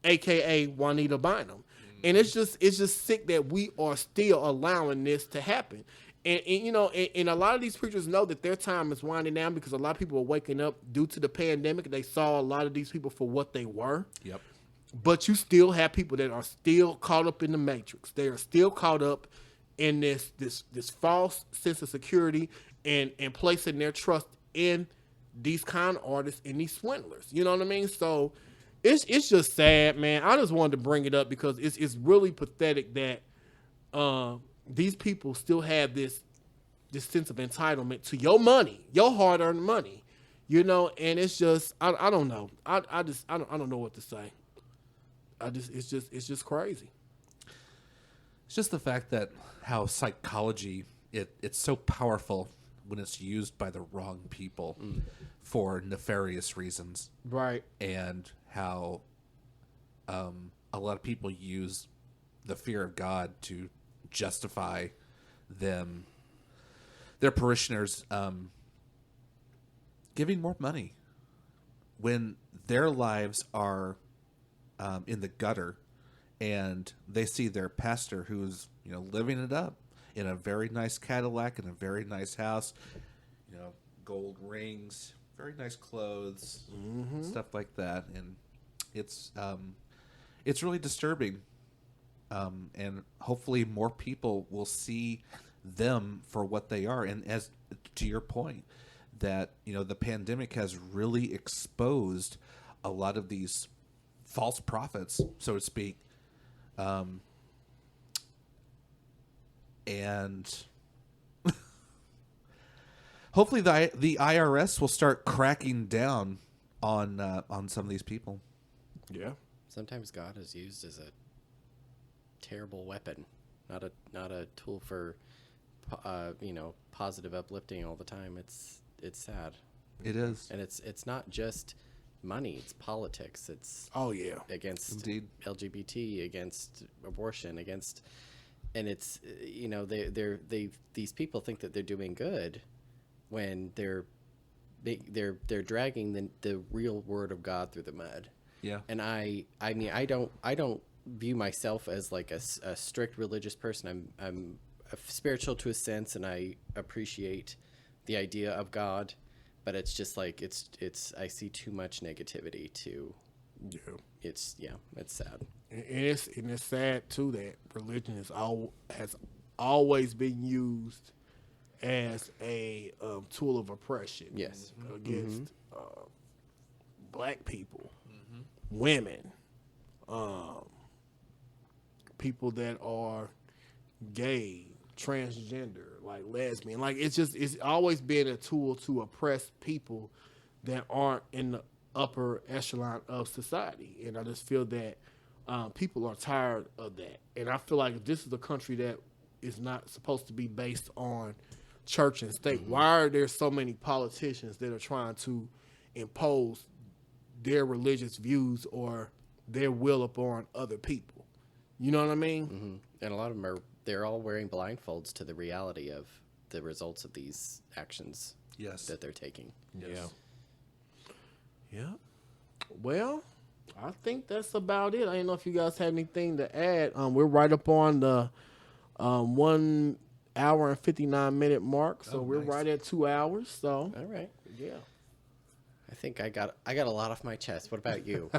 aka Juanita Bynum. And it's just sick that we are still allowing this to happen. And you know, and a lot of these preachers know that their time is winding down because a lot of people are waking up due to the pandemic. They saw a lot of these people for what they were. Yep. But you still have people that are still caught up in the matrix. They are still caught up in this false sense of security and placing their trust in these con artists and these swindlers. You know what I mean? So it's just sad, man. I just wanted to bring it up because it's really pathetic that these people still have this sense of entitlement to your money, your hard-earned money, you know. And it's just I don't know. I don't know what to say. It's just crazy. It's just the fact that how psychology it's so powerful when it's used by the wrong people for nefarious reasons, Right. and how a lot of people use the fear of God to justify their parishioners giving more money when their lives are in the gutter, and they see their pastor who's living it up in a very nice Cadillac in a very nice house, gold rings, very nice clothes, stuff like that, and it's really disturbing. And hopefully more people will see them for what they are. And as to your point, that the pandemic has really exposed a lot of these false prophets, so to speak, and hopefully the IRS will start cracking down on some of these people. Yeah. Sometimes God is used as a terrible weapon, not a tool for positive uplifting all the time. It's sad. It is. And it's not just money, it's politics. It's against Indeed. LGBT, against abortion, and it's these people think that they're doing good when they're dragging the real word of God through the mud. Yeah. And I mean I don't view myself as like a strict religious person. I'm spiritual to a sense, and I appreciate the idea of God, but it's just like it's I see too much negativity to. Yeah. It's sad. And it's sad too that religion has always been used as a tool of oppression. Yes. Against black people, women, people that are gay, transgender, like lesbian. Like it's always been a tool to oppress people that aren't in the upper echelon of society. And I just feel that people are tired of that. And I feel like this is a country that is not supposed to be based on church and state. Why are there so many politicians that are trying to impose their religious views or their will upon other people? You know what I mean? Mm-hmm. And a lot of them they're all wearing blindfolds to the reality of the results of these actions that they're taking. Yes. Yeah. Well, I think that's about it. I don't know if you guys have anything to add. We're right up on the 1 hour and 59-minute mark, so we're right at 2 hours. So all right. Yeah. I think I got a lot off my chest. What about you?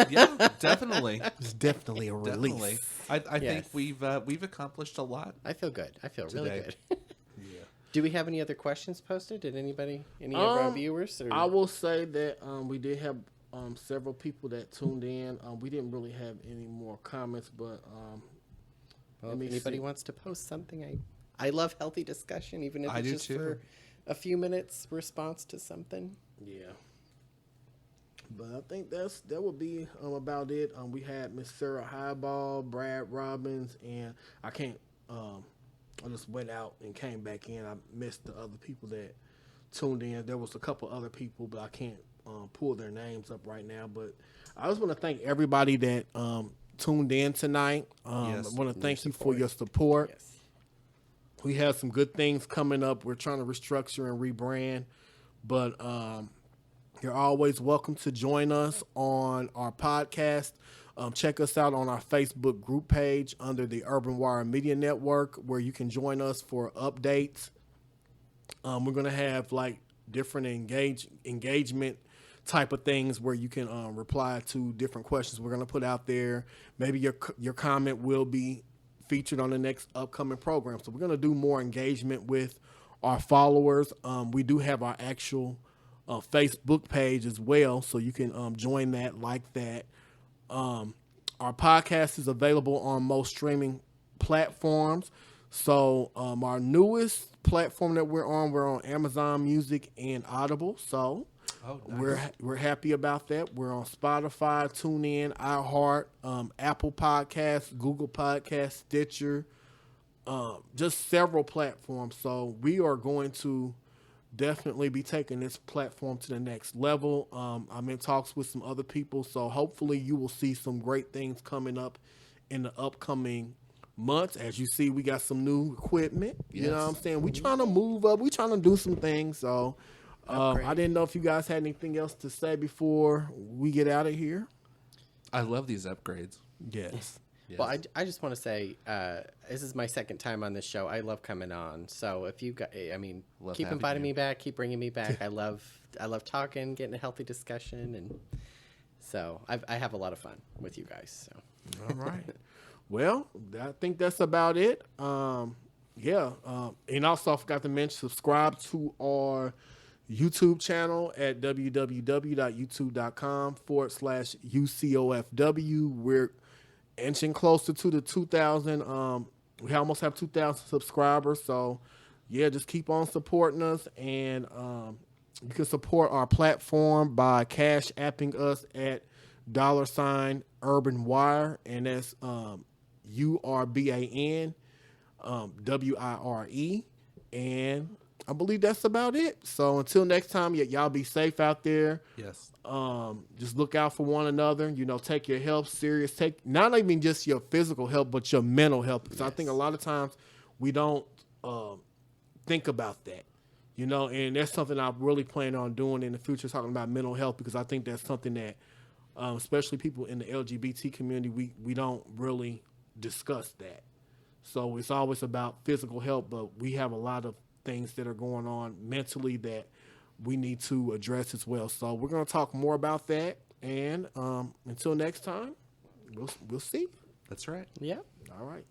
Yeah, definitely. It's definitely a release. Definitely. I think we've accomplished a lot. I feel good. I feel today. really good. Yeah. Do we have any other questions posted? Did any of our viewers? Or? I will say that we did have several people that tuned in. We didn't really have any more comments, but well, if anybody wants to post something, I love healthy discussion, even if it's just too. for a few minutes response to something. Yeah. But I think that would be about it. We had Miss Sarah Highball, Brad Robbins, and I can't. I just went out and came back in. I missed the other people that tuned in. There was a couple other people, but I can't pull their names up right now. But I just want to thank everybody that tuned in tonight. I want to thank you for your support. Yes. We have some good things coming up. We're trying to restructure and rebrand, but you're always welcome to join us on our podcast. Check us out on our Facebook group page under the Urban Wire Media Network, where you can join us for updates. We're going to have like different engagement type of things where you can reply to different questions we're going to put out there. Maybe your comment will be featured on the next upcoming program. So we're going to do more engagement with our followers. We do have our actual Facebook page as well, so you can join that, like that. Our podcast is available on most streaming platforms. So our newest platform that we're on Amazon Music and Audible. So we're happy about that. We're on Spotify, TuneIn, iHeart, Apple Podcasts, Google Podcasts, Stitcher, just several platforms. So we are going to definitely be taking this platform to the next level. I'm in talks with some other people, so hopefully you will see some great things coming up in the upcoming months. As you see, we got some new equipment. You know what I'm saying? We trying to move up. We trying to do some things. So I didn't know if you guys had anything else to say before we get out of here. I love these upgrades. Yes. Yes. Well, I just want to say this is my second time on this show. I love coming on. So if you got, keep inviting me back, keep bringing me back. I love talking, getting a healthy discussion, and so I have a lot of fun with you guys. So all right. Well, I think that's about it. And also I forgot to mention, subscribe to our YouTube channel at www.youtube.com/UCOFW. We're inching closer to the 2,000. We almost have 2,000 subscribers. So, yeah, just keep on supporting us. And you can support our platform by cash apping us at $Urban Wire. And that's URBAN WIRE. And I believe that's about it. So until next time, y'all be safe out there. Yes. Just look out for one another. Take your health serious. Take not even just your physical health, but your mental health. Because I think a lot of times we don't think about that. And that's something I really plan on doing in the future, talking about mental health, because I think that's something that, especially people in the LGBT community, we don't really discuss that. So it's always about physical health, but we have a lot of things that are going on mentally that we need to address as well. So we're going to talk more about that. And until next time, we'll see. That's right. Yeah. All right.